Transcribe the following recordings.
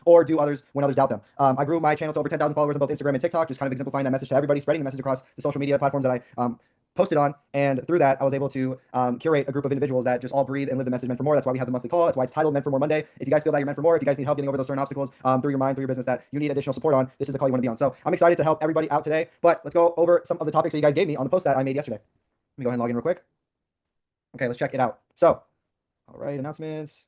or do others when others doubt them. I grew my channel to over 10,000 followers on both Instagram and TikTok, just kind of exemplifying that message to everybody, spreading the message across the social media platforms that I posted on, and through that I was able to curate a group of individuals that just all breathe and live the message meant for more. That's why we have the monthly call. That's why it's titled Meant for More Monday. If you guys feel that you're meant for more, if you guys need help getting over those certain obstacles through your mind, through your business that you need additional support on, this is the call you want to be on. So I'm excited to help everybody out today, but let's go over some of the topics that you guys gave me on the post that I made yesterday. Let me go ahead and log in real quick. Okay, let's check it out. So, all right, announcements.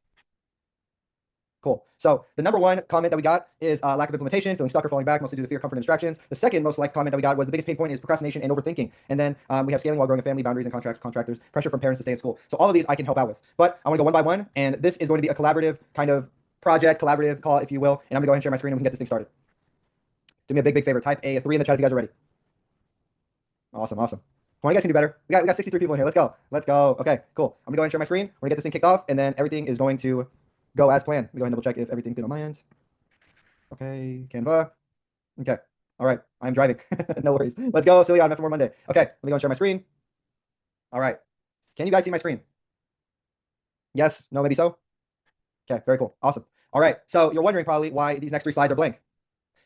Cool. So the number one comment that we got is lack of implementation, feeling stuck or falling back, mostly due to fear, comfort, and distractions. The second most liked comment that we got was the biggest pain point is procrastination and overthinking. And then we have scaling while growing a family, boundaries and contractors, pressure from parents to stay in school. So all of these I can help out with. But I want to go one by one, and this is going to be a collaborative kind of project, collaborative call, if you will. And I'm going to go ahead and share my screen and we can get this thing started. Do me a big favor. Type a 3 in the chat if you guys are ready. Awesome. Come on, you guys can do better. We got 63 people in here. Let's go. Okay, cool. I'm going to go ahead and share my screen. We're going to get this thing kicked off, and then everything is going to go as planned. Let me go ahead and double check if everything's good on my end. Okay, Canva. Okay, all right, I'm driving. No worries. Let's go, Celia, on Meant for More Monday. Okay, let me go and share my screen. All right, can you guys see my screen? Yes, no, maybe so? Okay, very cool, awesome. All right, so you're wondering probably why these next 3 slides are blank.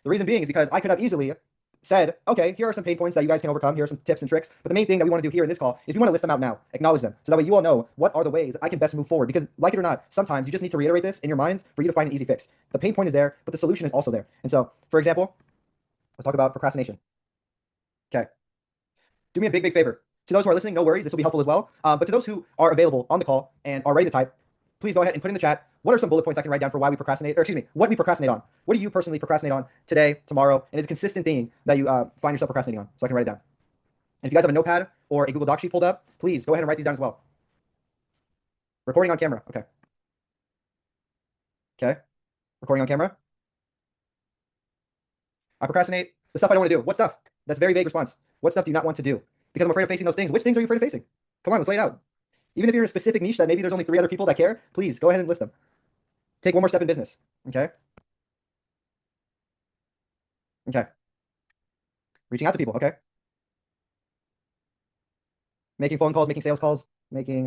The reason being is because I could have easily said, okay, here are some pain points that you guys can overcome. Here are some tips and tricks. But the main thing that we want to do here in this call is we want to list them out now, acknowledge them. So that way you all know what are the ways that I can best move forward. Because like it or not, sometimes you just need to reiterate this in your minds for you to find an easy fix. The pain point is there, but the solution is also there. And so, for example, let's talk about procrastination. Okay. Do me a big favor. To those who are listening, no worries. This will be helpful as well. But to those who are available on the call and are ready to type, please go ahead and put in the chat, what are some bullet points I can write down for why we procrastinate, or excuse me, what we procrastinate on? What do you personally procrastinate on today, tomorrow, and is a consistent thing that you find yourself procrastinating on, so I can write it down. And if you guys have a notepad or a Google Doc sheet pulled up, please go ahead and write these down as well. Recording on camera, okay. Okay, recording on camera. I procrastinate the stuff I don't want to do. What stuff? That's a very vague response. What stuff do you not want to do? Because I'm afraid of facing those things. Which things are you afraid of facing? Come on, let's lay it out. Even if you're in a specific niche that maybe there's only 3 other people that care, please go ahead and list them. Take one more step in business, okay? Okay. Reaching out to people, okay? Making phone calls, making sales calls, making,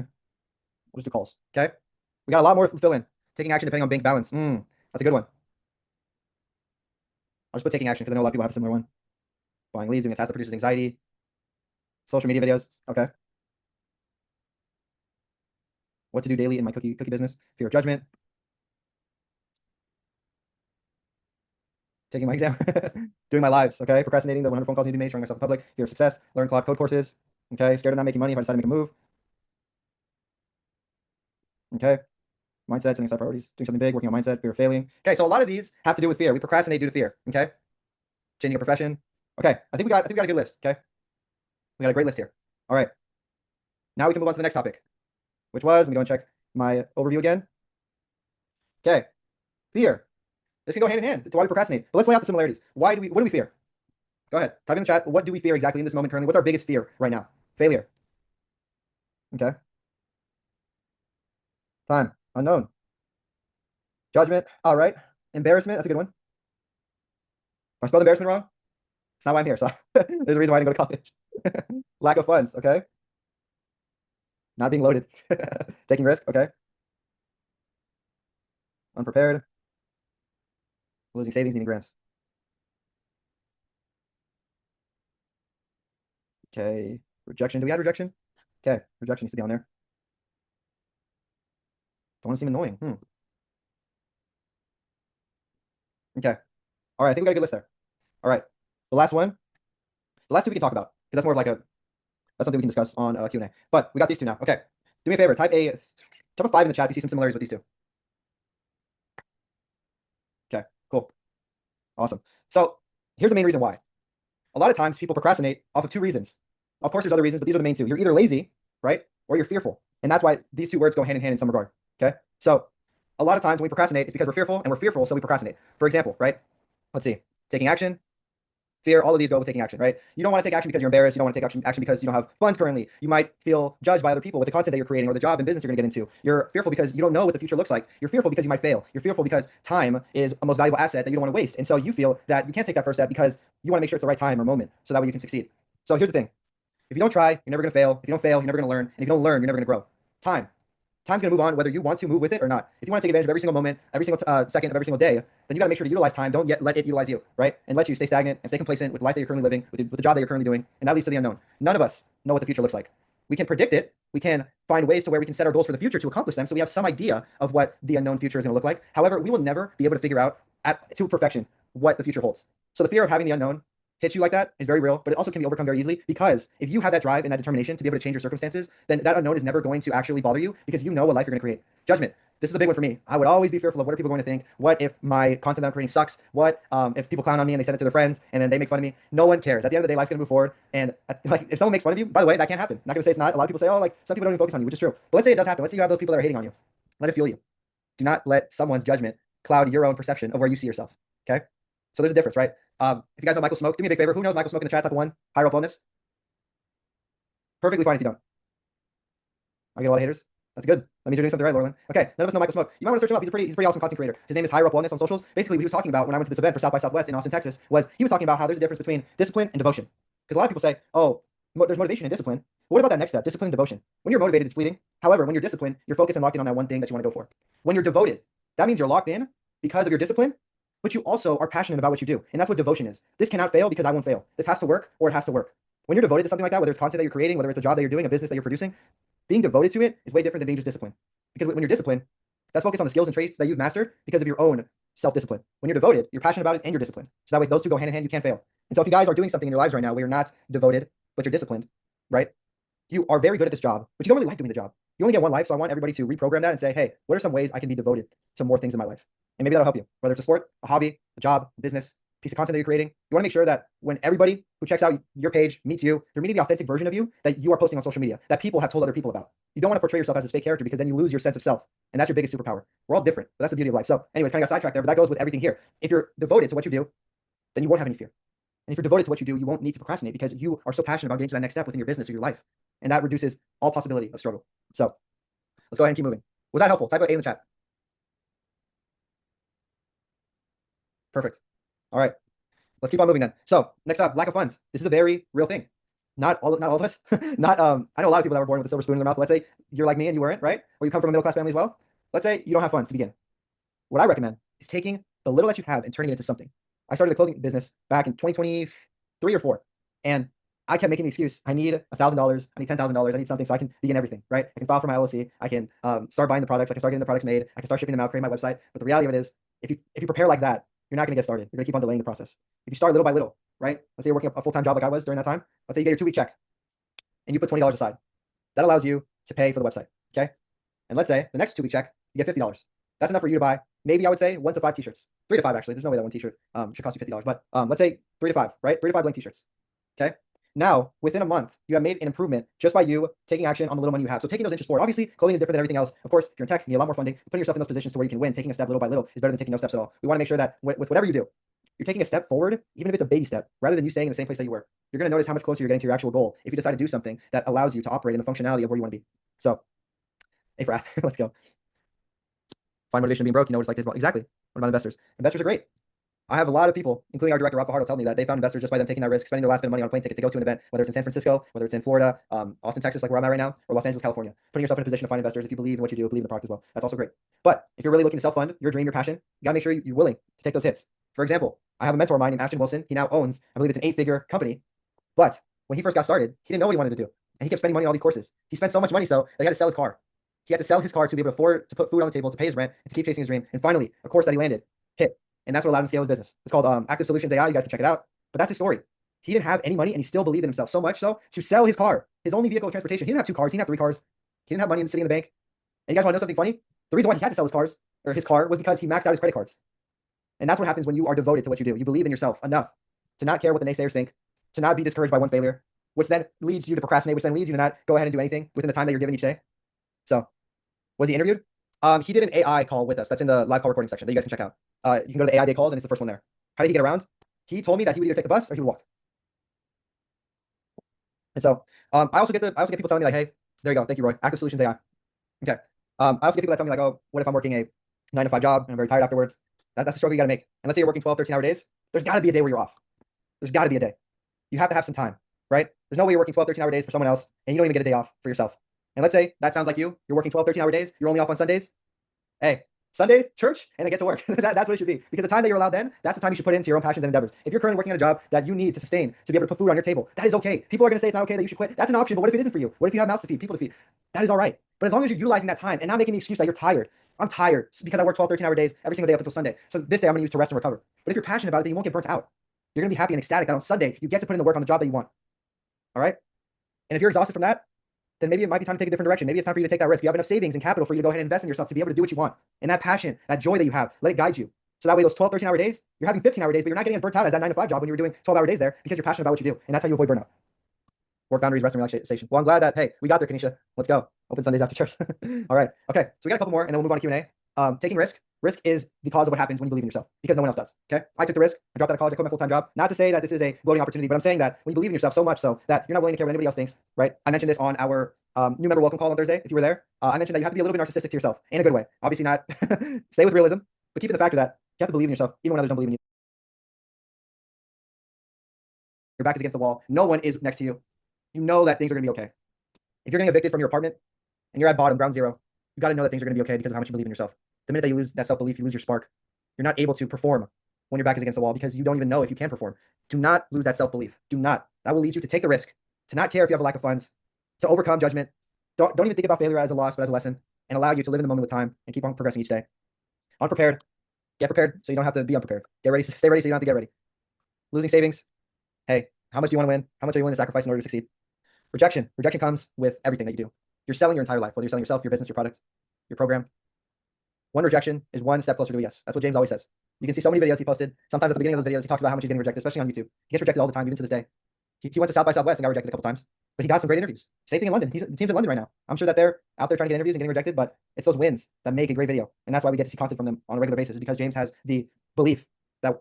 we'll just do calls, okay? We got a lot more to fill in. Taking action depending on bank balance. That's a good one. I'll just put taking action because I know a lot of people have a similar one. Buying leads, doing a task that produces anxiety. Social media videos, okay. What to do daily in my cookie business. Fear of judgment. Taking my exam. Doing my lives, okay. Procrastinating the 100 phone calls need to be made, showing myself in public. Fear of success. Learn cloud code courses. Okay. Scared of not making money if I decide to make a move. Okay. Mindset, setting aside priorities, doing something big, working on mindset, fear of failing. Okay, so a lot of these have to do with fear. We procrastinate due to fear. Okay. Changing a profession. Okay, I think we got a good list. Okay. We got a great list here. All right. Now we can move on to the next topic, which was, let me go and check my overview again. Okay. Fear. This can go hand in hand. It's why we procrastinate. But let's lay out the similarities. What do we fear? Go ahead. Type in the chat. What do we fear exactly in this moment currently? What's our biggest fear right now? Failure. Okay. Time. Unknown. Judgment. All right. Embarrassment. That's a good one. If I spelled embarrassment wrong, it's not why I'm here. So there's a reason why I didn't go to college. Lack of funds. Okay. Not being loaded. Taking risk. Okay. Unprepared. Losing savings, needing grants. Okay. Rejection. Do we add rejection? Okay. Rejection needs to be on there. Don't want to seem annoying. Okay. All right. I think we got a good list there. All right. The last 2 we can talk about because that's more of like that's something we can discuss on Q&A. But we got these 2 now. Okay. Do me a favor. Type a 5 in the chat if you see some similarities with these 2. Okay. Cool. Awesome. So here's the main reason why. A lot of times people procrastinate off of 2 reasons. Of course, there's other reasons, but these are the main 2. You're either lazy, right? Or you're fearful. And that's why these 2 words go hand in hand in some regard. Okay. So a lot of times when we procrastinate, it's because we're fearful, and we're fearful, so we procrastinate. For example, right? Let's see. Taking action, fear, all of these go with taking action, right? You don't want to take action because you're embarrassed. You don't want to take action because you don't have funds currently. You might feel judged by other people with the content that you're creating or the job and business you're going to get into. You're fearful because you don't know what the future looks like. You're fearful because you might fail. You're fearful because time is a most valuable asset that you don't want to waste. And so you feel that you can't take that first step because you want to make sure it's the right time or moment so that way you can succeed. So here's the thing. If you don't try, you're never going to fail. If you don't fail, you're never going to learn. And if you don't learn, you're never going to grow. Time. time's going to move on whether you want to move with it or not. If you want to take advantage of every single moment, every single second of every single day, then you got to make sure to utilize time. Don't let it utilize you, right? And let you stay stagnant and stay complacent with the life that you're currently living, with the job that you're currently doing, and that leads to the unknown. None of us know what the future looks like. We can predict it. We can find ways to where we can set our goals for the future to accomplish them, so we have some idea of what the unknown future is going to look like. However, we will never be able to figure out to perfection what the future holds. So the fear of having the unknown hits you like that is very real, but it also can be overcome very easily, because if you have that drive and that determination to be able to change your circumstances, then that unknown is never going to actually bother you, because you know what life you're going to create. Judgment. This is a big one for me. I would always be fearful of what are people going to think? What if my content that I'm creating sucks? What if people clown on me and they send it to their friends and then they make fun of me? No one cares. At the end of the day, life's going to move forward. And like, if someone makes fun of you, by the way, that can't happen. I'm not going to say it's not. A lot of people say, oh, like some people don't even focus on you, which is true. But let's say it does happen. Let's say you have those people that are hating on you. Let it fuel you. Do not let someone's judgment cloud your own perception of where you see yourself. Okay? So there's a difference, right? If you guys know Michael Smoke, do me a big favor. Who knows Michael Smoke in the chat? Type 1. Higher up bonus. Perfectly fine if you don't. I get a lot of haters. That's good. That means you're doing something right, Laurelyn. Okay, none of us know Michael Smoke. You might want to search him up. He's a pretty awesome content creator. His name is Higher Up Wellness on socials. Basically, what he was talking about when I went to this event for South by Southwest in Austin, Texas, was he was talking about how there's a difference between discipline and devotion. Because a lot of people say, oh, there's motivation and discipline. But what about that next step, discipline and devotion? When you're motivated, it's fleeting. However, when you're disciplined, you're focused and locked in on that one thing that you want to go for. When you're devoted, that means you're locked in because of your discipline, but you also are passionate about what you do. And that's what devotion is. This cannot fail because I won't fail. This has to work, or it has to work. When you're devoted to something like that, whether it's content that you're creating, whether it's a job that you're doing, a business that you're producing, being devoted to it is way different than being just disciplined. Because when you're disciplined, that's focused on the skills and traits that you've mastered because of your own self-discipline. When you're devoted, you're passionate about it and you're disciplined. So that way, those two go hand in hand. You can't fail. And so if you guys are doing something in your lives right now where you're not devoted, but you're disciplined, right? You are very good at this job, but you don't really like doing the job. You only get one life, so I want everybody to reprogram that and say, hey, what are some ways I can be devoted to more things in my life? And maybe that'll help you, whether it's a sport, a hobby, a job, a business, piece of content that you're creating. You want to make sure that when everybody who checks out your page meets you, they're meeting the authentic version of you that you are posting on social media, that people have told other people about. You don't want to portray yourself as this fake character, because then you lose your sense of self. And that's your biggest superpower. We're all different, but that's the beauty of life. So anyways, kind of got sidetracked there, but that goes with everything here. If you're devoted to what you do, then you won't have any fear. And if you're devoted to what you do, you won't need to procrastinate because you are so passionate about getting to that next step within your business or your life. And that reduces all possibility of struggle. So let's go ahead and keep moving. Was that helpful? Type A in the chat. Perfect. All right. Let's keep on moving then. So next up, lack of funds. This is a very real thing. Not all of us. Not I know a lot of people that were born with a silver spoon in their mouth. Let's say you're like me and you weren't, right? Or you come from a middle class family as well. Let's say you don't have funds to begin. What I recommend is taking the little that you have and turning it into something. I started a clothing business back in 2023 or 4, and I kept making the excuse, I need $1,000, I need $10,000, I need something so I can begin everything, right? I can file for my LLC, I can start buying the products, I can start getting the products made, I can start shipping them out, create my website. But the reality of it is, if you prepare like that, you're not going to get started. You're going to keep on delaying the process. If you start little by little, right? Let's say you're working a full-time job like I was during that time. Let's say you get your 2-week check and you put $20 aside. That allows you to pay for the website, okay? And let's say the next 2-week check, you get $50. That's enough for you to buy, maybe I would say 1 to 5 t-shirts. 3 to 5 actually. There's no way that one t-shirt should cost you $50, but let's say 3 to 5, right? 3 to 5 blank t-shirts, okay? Now, within a month, you have made an improvement just by you taking action on the little money you have. So taking those interests forward. Obviously, clothing is different than everything else. Of course, if you're in tech, you need a lot more funding. Putting yourself in those positions to where you can win, taking a step little by little is better than taking no steps at all. We want to make sure that with whatever you do, you're taking a step forward, even if it's a baby step, rather than you staying in the same place that you were. You're going to notice how much closer you're getting to your actual goal if you decide to do something that allows you to operate in the functionality of where you want to be. So, A for Athan, let's go. Find motivation being broke. You know what it's like to exactly. What about investors? Investors are great. I have a lot of people, including our director, Rob Fajardo, tell me that they found investors just by them taking that risk, spending their last bit of money on a plane ticket to go to an event, whether it's in San Francisco, whether it's in Florida, Austin, Texas, like where I'm at right now, or Los Angeles, California. Putting yourself in a position to find investors if you believe in what you do, believe in the product as well. That's also great. But if you're really looking to self-fund your dream, your passion, you got to make sure you're willing to take those hits. For example, I have a mentor of mine named Ashton Wilson. He now owns, I believe it's an 8-figure company. But when he first got started, he didn't know what he wanted to do. And he kept spending money on all these courses. He spent so much money so that he had to sell his car. He had to sell his car to be able to afford to put food on the table, to pay his rent, and to keep chasing his dream. And finally, a course that he landed hit. And that's what allowed him to scale his business. It's called Active Solutions AI. You guys can check it out. But that's his story. He didn't have any money, and he still believed in himself so much so to sell his car, his only vehicle of transportation. He didn't have 2 cars. He didn't have 3 cars. He didn't have money sitting in the bank. And you guys want to know something funny? The reason why he had to sell his car was because he maxed out his credit cards. And that's what happens when you are devoted to what you do. You believe in yourself enough to not care what the naysayers think, to not be discouraged by one failure, which then leads you to procrastinate, which then leads you to not go ahead and do anything within the time that you're given each day. So, was he interviewed? He did an AI call with us. That's in the live call recording section that you guys can check out. You can go to the AI day calls, and it's the first one there. How did he get around? He told me that he would either take the bus or he would walk. And so I also get people telling me like, hey, there you go. Thank you, Roy. Active Solutions AI. Okay. I also get people that tell me like, oh, what if I'm working a 9-to-5 job and I'm very tired afterwards? That's a struggle you got to make. And let's say you're working 12, 13-hour days. There's got to be a day where you're off. There's got to be a day. You have to have some time, right? There's no way you're working 12, 13-hour days for someone else and you don't even get a day off for yourself. And let's say that sounds like you. You're working 12, 13-hour days. You're only off on Sundays. Hey, Sunday, church, and then get to work. That's what it should be. Because the time that you're allowed then, that's the time you should put into your own passions and endeavors. If you're currently working at a job that you need to sustain to be able to put food on your table, that is okay. People are going to say it's not okay that you should quit. That's an option, but what if it isn't for you? What if you have mouths to feed, people to feed? That is all right. But as long as you're utilizing that time and not making the excuse that you're tired. I'm tired because I work 12, 13-hour days every single day up until Sunday. So this day I'm going to use to rest and recover. But if you're passionate about it, then you won't get burnt out. You're going to be happy and ecstatic that on Sunday you get to put in the work on the job that you want. All right? And if you're exhausted from that, then maybe it might be time to take a different direction. Maybe it's time for you to take that risk. You have enough savings and capital for you to go ahead and invest in yourself to be able to do what you want. And that passion, that joy that you have, let it guide you. So that way those 12, 13-hour days, you're having 15-hour days, but you're not getting as burnt out as that 9 to 5 job when you were doing 12-hour days there because you're passionate about what you do. And that's how you avoid burnout. Work boundaries, rest and relaxation. Well, I'm glad that, hey, we got there, Kanisha. Let's go. Open Sundays after church. All right. Okay. So we got a couple more and then we'll move on to Q&A. Taking risk. Risk is the cause of what happens when you believe in yourself because no one else does. Okay. I took the risk. I dropped out of college. I quit my full-time job. Not to say that this is a bloating opportunity, but I'm saying that when you believe in yourself so much so that you're not willing to care what anybody else thinks, right? I mentioned this on our new member welcome call on Thursday. If you were there, I mentioned that you have to be a little bit narcissistic to yourself in a good way. Obviously not stay with realism, but keep in the factor that you have to believe in yourself even when others don't believe in you. Your back is against the wall. No one is next to you. You know that things are going to be okay. If you're getting evicted from your apartment and you're at bottom, ground zero, you got to know that things are going to be okay because of how much you believe in yourself. The minute that you lose that self-belief, you lose your spark. You're not able to perform when your back is against the wall because you don't even know if you can perform. Do not lose that self-belief. Do not. That will lead you to take the risk, to not care if you have a lack of funds, to overcome judgment. Don't even think about failure as a loss, but as a lesson, and allow you to live in the moment with time and keep on progressing each day. Unprepared. Get prepared so you don't have to be unprepared. Get ready. Stay ready so you don't have to get ready. Losing savings. Hey, how much do you want to win? How much are you willing to sacrifice in order to succeed? Rejection. Rejection comes with everything that you do. You're selling your entire life, whether you're selling yourself, your business, your product, your program. One rejection is one step closer to a yes. That's what James always says. You can see so many videos he posted. Sometimes at the beginning of those videos, he talks about how much he's getting rejected, especially on YouTube. He gets rejected all the time, even to this day. He went to South by Southwest and got rejected a couple times, but he got some great interviews. Same thing in London. The team's in London right now. I'm sure that they're out there trying to get interviews and getting rejected, but it's those wins that make a great video. And that's why we get to see content from them on a regular basis, because James has the belief that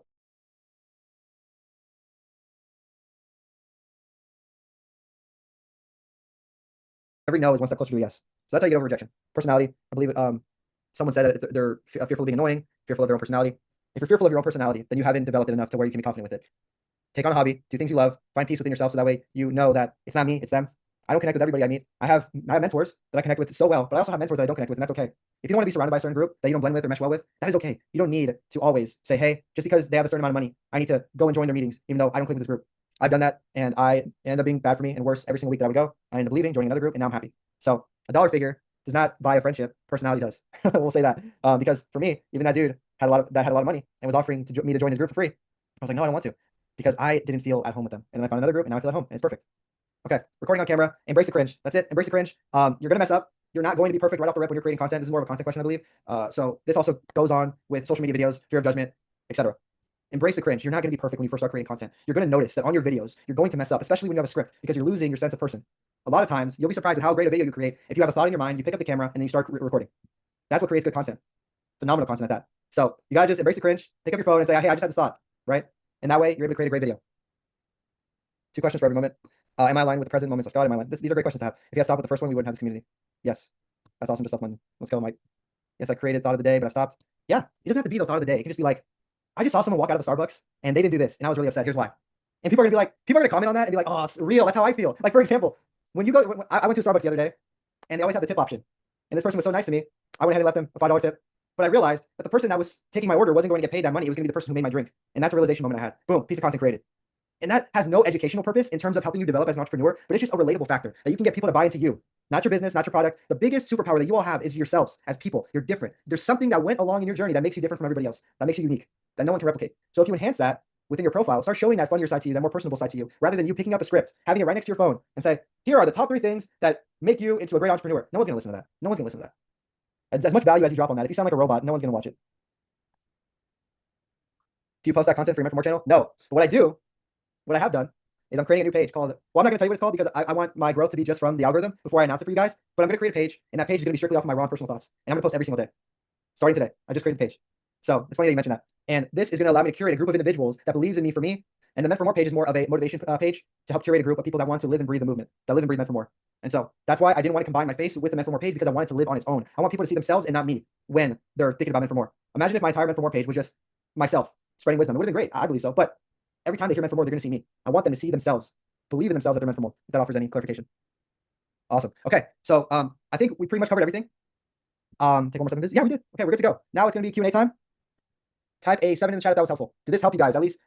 every no is one step closer to a yes. So that's how you get over rejection. Personality. I believe someone said that they're fearful of being annoying, fearful of their own personality. If you're fearful of your own personality, then you haven't developed it enough to where you can be confident with it. Take on a hobby, do things you love, find peace within yourself so that way you know that it's not me, it's them. I don't connect with everybody I meet. I have mentors that I connect with so well, but I also have mentors that I don't connect with, and that's okay. If you don't want to be surrounded by a certain group that you don't blend with or mesh well with, that is okay. You don't need to always say, hey, just because they have a certain amount of money, I need to go and join their meetings, even though I don't click with this group. I've done that, and I ended up being bad for me and worse every single week that I would go. I ended up leaving, joining another group, and now I'm happy. So a dollar figure does not buy a friendship. Personality does. We'll say that because for me, even that dude had a lot of money and was offering me to join his group for free. I was like, no, I don't want to, because I didn't feel at home with them. And then I found another group, and now I feel at home, and it's perfect. Okay, recording on camera, embrace the cringe. That's it. Embrace the cringe. You're gonna mess up. You're not going to be perfect right off the rip when you're creating content. This is more of a content question, I believe. So this also goes on with social media videos, fear of judgment, etc. Embrace the cringe. You're not going to be perfect when you first start creating content. You're going to notice that on your videos, you're going to mess up, especially when you have a script, because you're losing your sense of person. A lot of times, you'll be surprised at how great a video you create if you have a thought in your mind, you pick up the camera, and then you start recording. That's what creates good content. Phenomenal content at that. So you got to just embrace the cringe, pick up your phone and say, hey, I just had this thought, right? And that way, you're able to create a great video. 2 questions for every moment. Am I aligned with the present moments of God? Am I aligned? These are great questions to have. If you had stopped with the first one, we wouldn't have this community. Yes. That's awesome stuff, London. Let's go, Mike. Yes, I created thought of the day, but I've stopped. Yeah, it doesn't have to be the thought of the day. It can just be like, I just saw someone walk out of a Starbucks and they didn't do this, and I was really upset. Here's why. And people are gonna comment on that and be like, oh, it's real. That's how I feel. Like, for example, when I went to Starbucks the other day, and they always have the tip option. And this person was so nice to me, I went ahead and left them a $5 tip. But I realized that the person that was taking my order wasn't going to get paid that money. It was going to be the person who made my drink. And that's a realization moment I had. Boom, piece of content created. And that has no educational purpose in terms of helping you develop as an entrepreneur, but it's just a relatable factor that you can get people to buy into you, not your business, not your product. The biggest superpower that you all have is yourselves as people. You're different. There's something that went along in your journey that makes you different from everybody else, that makes you unique, that no one can replicate. So if you enhance that within your profile, start showing that funnier side to you, that more personable side to you, rather than you picking up a script, having it right next to your phone and say, here are the top 3 things that make you into a great entrepreneur. No one's going to listen to that. No one's going to listen to that. As much value as you drop on that, if you sound like a robot, no one's going to watch it. Do you post that content for your Men for More channel? No. But what I have done, is I'm creating a new page called, well, I'm not going to tell you what it's called because I want my growth to be just from the algorithm before I announce it for you guys, but I'm going to create a page, and that page is going to be strictly off of my raw and personal thoughts, and I'm going to post every single day. Starting today, I just created the page. So it's funny that you mentioned that. And this is going to allow me to curate a group of individuals that believes in me for me, and the Men for More page is more of a motivation page to help curate a group of people that want to live and breathe the movement, that live and breathe Men for More. And so that's why I didn't want to combine my face with the Men for More page, because I wanted to live on its own. I want people to see themselves and not me when they're thinking about Men for More. Imagine if my entire Men for More page was just myself spreading wisdom. It would have been great. I believe so. But every time they hear Men for More, they're going to see me. I want them to see themselves, believe in themselves that they're meant for more. If that offers any clarification. Awesome. Okay, so I think we pretty much covered everything. Take one more 7 minutes. Yeah, we did. Okay, we're good to go. Now it's gonna be Q&A time. Type a 7 in the chat if that was helpful. Did this help you guys? At least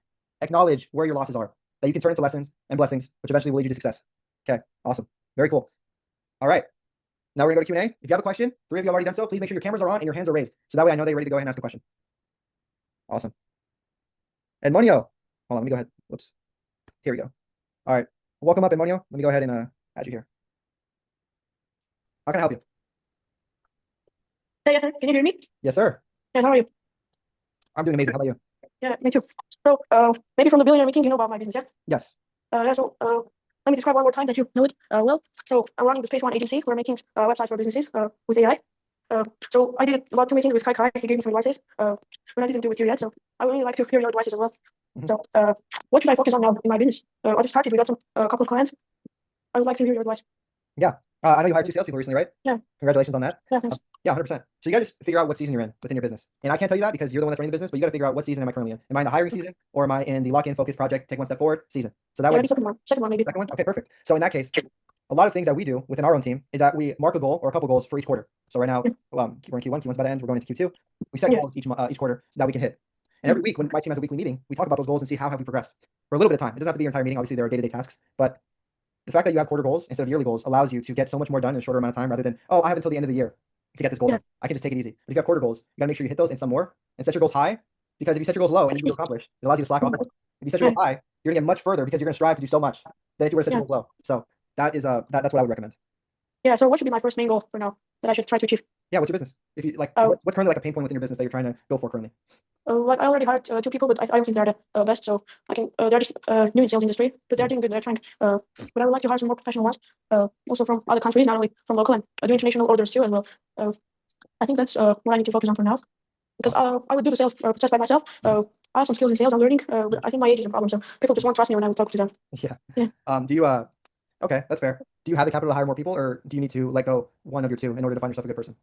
acknowledge where your losses are, that you can turn into lessons and blessings, which eventually will lead you to success. Okay, awesome. Very cool. All right. Now we're gonna go to Q&A. If you have a question, 3 of you have already done so, please make sure your cameras are on and your hands are raised. So that way I know that you're ready to go ahead and ask a question. Awesome. And Monio. Hold on, let me go ahead. Whoops. Here we go. All right. Welcome up, Monio. Let me go ahead and add you here. How can I help you? Hey, Athan, can you hear me? Yes, sir. Yeah, how are you? I'm doing amazing. How about you? Yeah, me too. So, maybe from the billionaire meeting, you know about my business, yeah? Yes. Let me describe one more time that you know it well. So, I'm running the Space One agency. We're making websites for businesses with AI. So, I did about 2 meetings with Kai. He gave me some advices, but I didn't do it with you yet. So, I would really like to hear your advices as well. So, what should I focus on now in my business? I just started. We got a couple of clients. I would like to hear your advice. Yeah. I know you hired 2 salespeople recently, right? Yeah. Congratulations on that. Yeah, thanks. Yeah, 100%. So you gotta just figure out what season you're in within your business. And I can't tell you that because you're the one that's running the business, but you gotta figure out what season am I currently in. Am I in the hiring season or am I in the lock-in focus project, take one step forward season? So that Yeah, way. maybe second one. Second one, maybe. Second one? Okay, perfect. So in that case, a lot of things that we do within our own team is that we mark a goal or a couple goals for each quarter. So right now, we're in Q1, Q1's about to end, we're going into Q2. We set goals each quarter so that we can hit. And every week when my team has a weekly meeting, we talk about those goals and see how have we progressed for a little bit of time. It doesn't have to be your entire meeting. Obviously, there are day-to-day tasks, but the fact that you have quarter goals instead of yearly goals allows you to get so much more done in a shorter amount of time rather than, oh, I have until the end of the year to get this goal done. I can just take it easy. But if you have quarter goals, you gotta make sure you hit those and some more and set your goals high, because if you set your goals low and you can accomplish, it allows you to slack off more. If you set your goals high, you're gonna get much further because you're gonna strive to do so much than if you were to set your goals low. So that is that's what I would recommend. Yeah, so what should be my first main goal for now that I should try to achieve? Yeah, what's your business? If you like, what's currently like a pain point within your business that you're trying to go for currently? Like I already hired 2 people, but I don't think they're the best. So I can they're just new in sales industry, but they're doing good. They're trying. But I would like to hire some more professional ones, also from other countries, not only from local, and do international orders too as well. I think that's what I need to focus on for now, because I would do the sales process by myself. I have some skills in sales. I'm learning, but I think my age is a problem. So people just won't trust me when I talk to them. Yeah. Yeah. Do you Okay, that's fair. Do you have the capital to hire more people, or do you need to let go one of your 2 in order to find yourself a good person?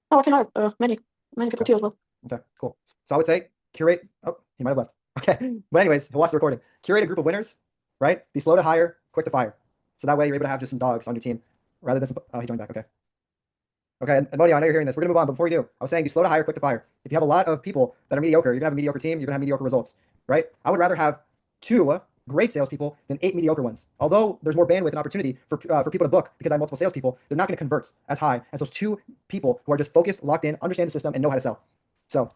Oh, I can hire many people too as well. Okay, cool. So I would say curate. Oh, he might have left. Okay, but anyways, he'll watch the recording. Curate a group of winners, right? Be slow to hire, quick to fire. So that way you're able to have just some dogs on your team rather than some. Oh, he joined back. Okay. Okay, and Modi, I know you're hearing this. We're gonna move on, but before we do, I was saying be slow to hire, quick to fire. If you have a lot of people that are mediocre, you're gonna have a mediocre team. You're gonna have mediocre results, right? I would rather have 2 great salespeople than 8 mediocre ones. Although there's more bandwidth and opportunity for people to book because I have multiple salespeople, they're not going to convert as high as those 2 people who are just focused, locked in, understand the system, and know how to sell. So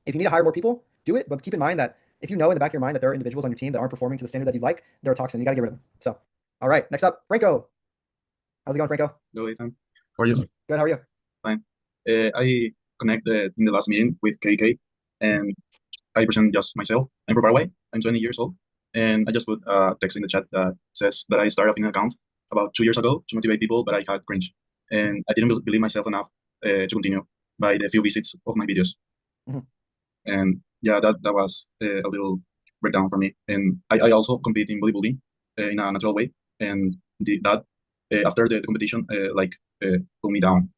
if you need to hire more people, do it, but keep in mind that if you know in the back of your mind that there are individuals on your team that aren't performing to the standard that you'd like, they're a toxin. You got to get rid of them. So, all right, next up, Franco. How's it going, Franco? Hello, Ethan. How are you? Good. How are you? Fine. I connected in the last meeting with KK, and I present just myself. I'm from Paraguay. I'm 20 years old, and I just put a text in the chat that says that I started an account about 2 years ago to motivate people, but I had cringe, and I didn't believe myself enough to continue by the few visits of my videos. And yeah, that was a little breakdown for me. And I also compete in bodybuilding in a natural way, and after the competition pulled me down.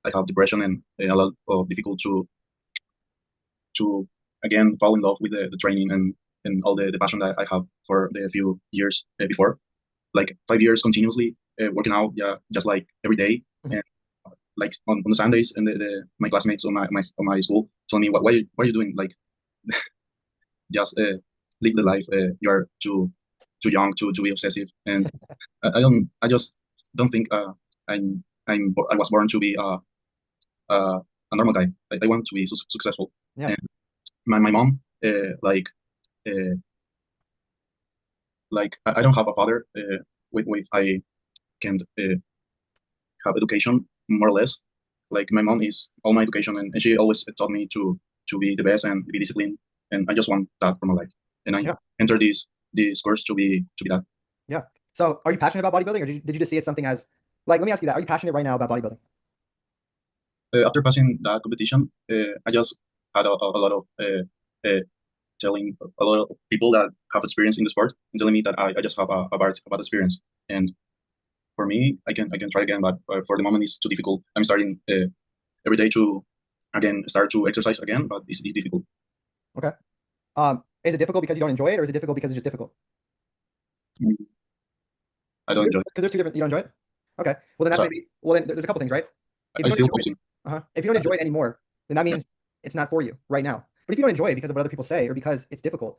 I have depression and a lot of difficult to again fall in love with the training and all the passion that I have for the few years before, like 5 years continuously working out, just like every day. And like on the Sundays, and my classmates on my school tell me, what are you doing? Like just live the life. You're too young to be obsessive, and I just don't think I was born to be a normal guy. I want to be successful. Yeah. And my mom, I don't have a father with I can't have education more or less. Like my mom is all my education, and she always taught me to be the best and be disciplined. And I just want that for my life. And I entered this course to be that. Yeah. So are you passionate about bodybuilding, or did you just see it something as like? Let me ask you that: are you passionate right now about bodybuilding? After passing that competition, I just had a lot of telling a lot of people that have experience in the sport and telling me that I just have a bad experience. And for me, I can try again, but for the moment it's too difficult. I'm starting every day to again start to exercise again, but it's difficult. Okay. Is it difficult because you don't enjoy it, or is it difficult because it's just difficult? I don't enjoy it. Because there's 2 different. You don't enjoy it? Okay. Well, then that's So maybe. Well, then there's a couple things, right? If I you don't still enjoy posting. it, if you don't enjoy it anymore, then that Yeah. means it's not for you right now. But if you don't enjoy it because of what other people say or because it's difficult,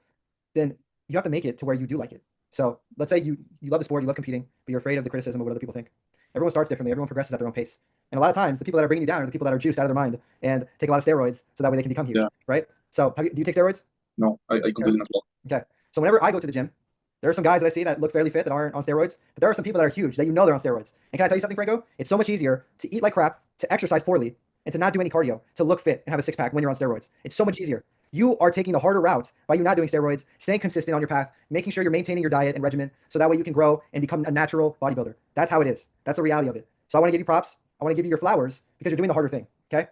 then you have to make it to where you do like it. So let's say you love the sport, you love competing, but you're afraid of the criticism of what other people think. Everyone starts differently. Everyone progresses at their own pace. And a lot of times, the people that are bringing you down are the people that are juiced out of their mind and take a lot of steroids so that way they can become huge, Yeah. right? So do you take steroids? No, I completely not well. Okay. So whenever I go to the gym, there are some guys that I see that look fairly fit that aren't on steroids, but there are some people that are huge that you know they're on steroids. And can I tell you something, Franco? It's so much easier to eat like crap, to exercise poorly, and to not do any cardio, to look fit and have a six pack when you're on steroids. It's so much easier. You are taking the harder route by you not doing steroids, staying consistent on your path, making sure you're maintaining your diet and regimen so that way you can grow and become a natural bodybuilder. That's how it is. That's the reality of it. So I want to give you props. I want to give you your flowers because you're doing the harder thing. Okay.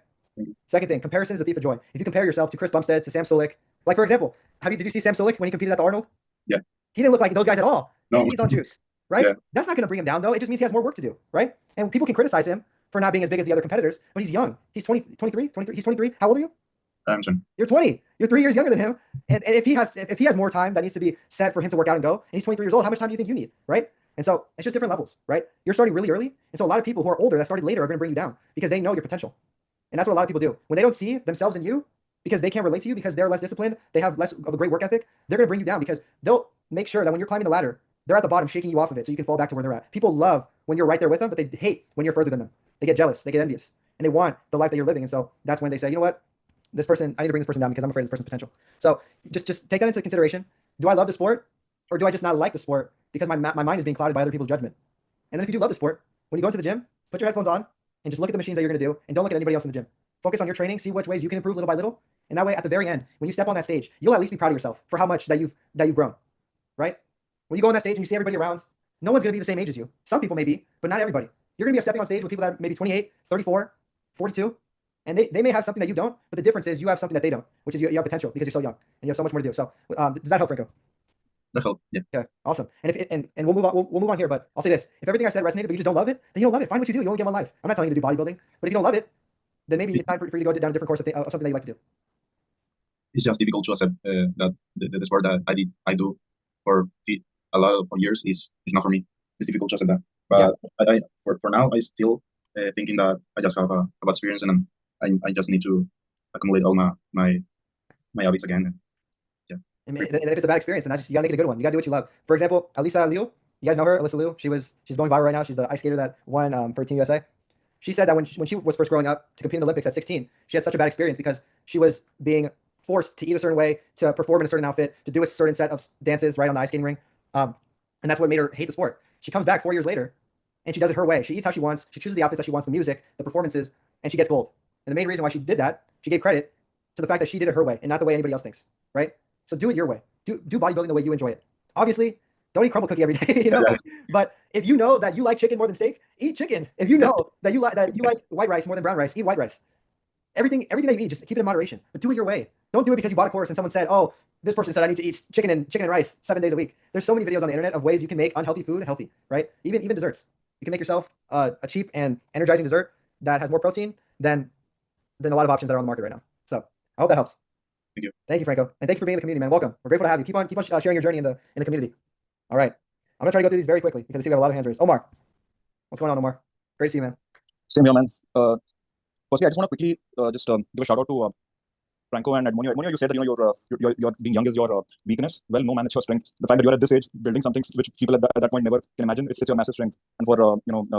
Second thing, comparison is the thief of joy. If you compare yourself to Chris Bumstead, to Sam Sulek, like for example, did you see Sam Sulek when he competed at the Arnold? Yeah. He didn't look like those guys at all. No. He's on juice, right? Yeah. That's not going to bring him down though. It just means he has more work to do, right? And people can criticize him for not being as big as the other competitors, but he's young. He's 23. He's 23. How old are you? I'm sorry. You're 20. You're 3 years younger than him. And if he has more time that needs to be set for him to work out and go, and he's 23 years old, how much time do you think you need, right? And so it's just different levels, right? You're starting really early, and so a lot of people who are older that started later are going to bring you down because they know your potential. And that's what a lot of people do. When they don't see themselves in you, because they can't relate to you, because they're less disciplined, they have less of a great work ethic, they're going to bring you down because they'll make sure that when you're climbing the ladder, they're at the bottom shaking you off of it so you can fall back to where they're at. People love when you're right there with them, but they hate when you're further than them. They get jealous, they get envious, and they want the life that you're living. And so that's when they say, you know what? This person, I need to bring this person down because I'm afraid of this person's potential. So just take that into consideration. Do I love the sport or do I just not like the sport because my mind is being clouded by other people's judgment? And then if you do love the sport, when you go into the gym, put your headphones on and just look at the machines that you're going to do and don't look at anybody else in the gym. Focus on your training, see which ways you can improve little by little. And that way, at the very end, when you step on that stage, you'll at least be proud of yourself for how much that you've grown, right? When you go on that stage and you see everybody around, no one's going to be the same age as you. Some people may be, but not everybody. You're going to be stepping on stage with people that are maybe 28, 34, 42, and they may have something that you don't, but the difference is you have something that they don't, which is you have potential because you're so young and you have so much more to do. So does that help, Franco? That helped. Yeah. Okay, awesome. And we'll move on. We'll move on here. But I'll say this: if everything I said resonated, but you just don't love it, then you don't love it. Find what you do. You only get one life. I'm not telling you to do bodybuilding, but if you don't love it, then maybe it's time for you to go down a different course of something that you like to do. It's just difficult to accept that the sport that I do for a lot of years is not for me. It's difficult to accept that. But I for now, I still thinking that I just have a bad experience and I just need to accumulate all my habits again. And if it's a bad experience, then you gotta make it a good one. You gotta do what you love. For example, Alisa Liu, you guys know her, Alyssa Liu. She's going viral right now. She's the ice skater that won for Team USA. She said that when she was first growing up to compete in the Olympics at 16, she had such a bad experience because she was being forced to eat a certain way, to perform in a certain outfit, to do a certain set of dances right on the ice skating ring, and that's what made her hate the sport. She comes back 4 years later, and she does it her way. She eats how she wants. She chooses the outfits that she wants, the music, the performances, and she gets gold. And the main reason why she did that, she gave credit to the fact that she did it her way and not the way anybody else thinks, right? So do it your way. Do bodybuilding the way you enjoy it. Obviously, don't eat crumble cookie every day, you know. But if you know that you like chicken more than steak, eat chicken. If you know that you like white rice more than brown rice, eat white rice. Everything that you eat, just keep it in moderation. But do it your way. Don't do it because you bought a course and someone said, "Oh, this person said I need to eat chicken and rice 7 days a week." There's so many videos on the internet of ways you can make unhealthy food healthy, right? Even desserts. You can make yourself a cheap and energizing dessert that has more protein than a lot of options that are on the market right now. So I hope that helps. Thank you. Thank you, Franco. And thank you for being in the community, man. Welcome. We're grateful to have you. Keep on sharing your journey in the community. All right. I'm going to try to go through these very quickly because I see we have a lot of hands raised. Omar. What's going on, Omar? Great to see you, man. Same here, man. Firstly, I just want to quickly just give a shout out to Franco and Edmonio. Edmonio, you said that you're being young is your weakness. Well, no, man, it's your strength. The fact that you're at this age building something which people at that point never can imagine, it's your massive strength. And for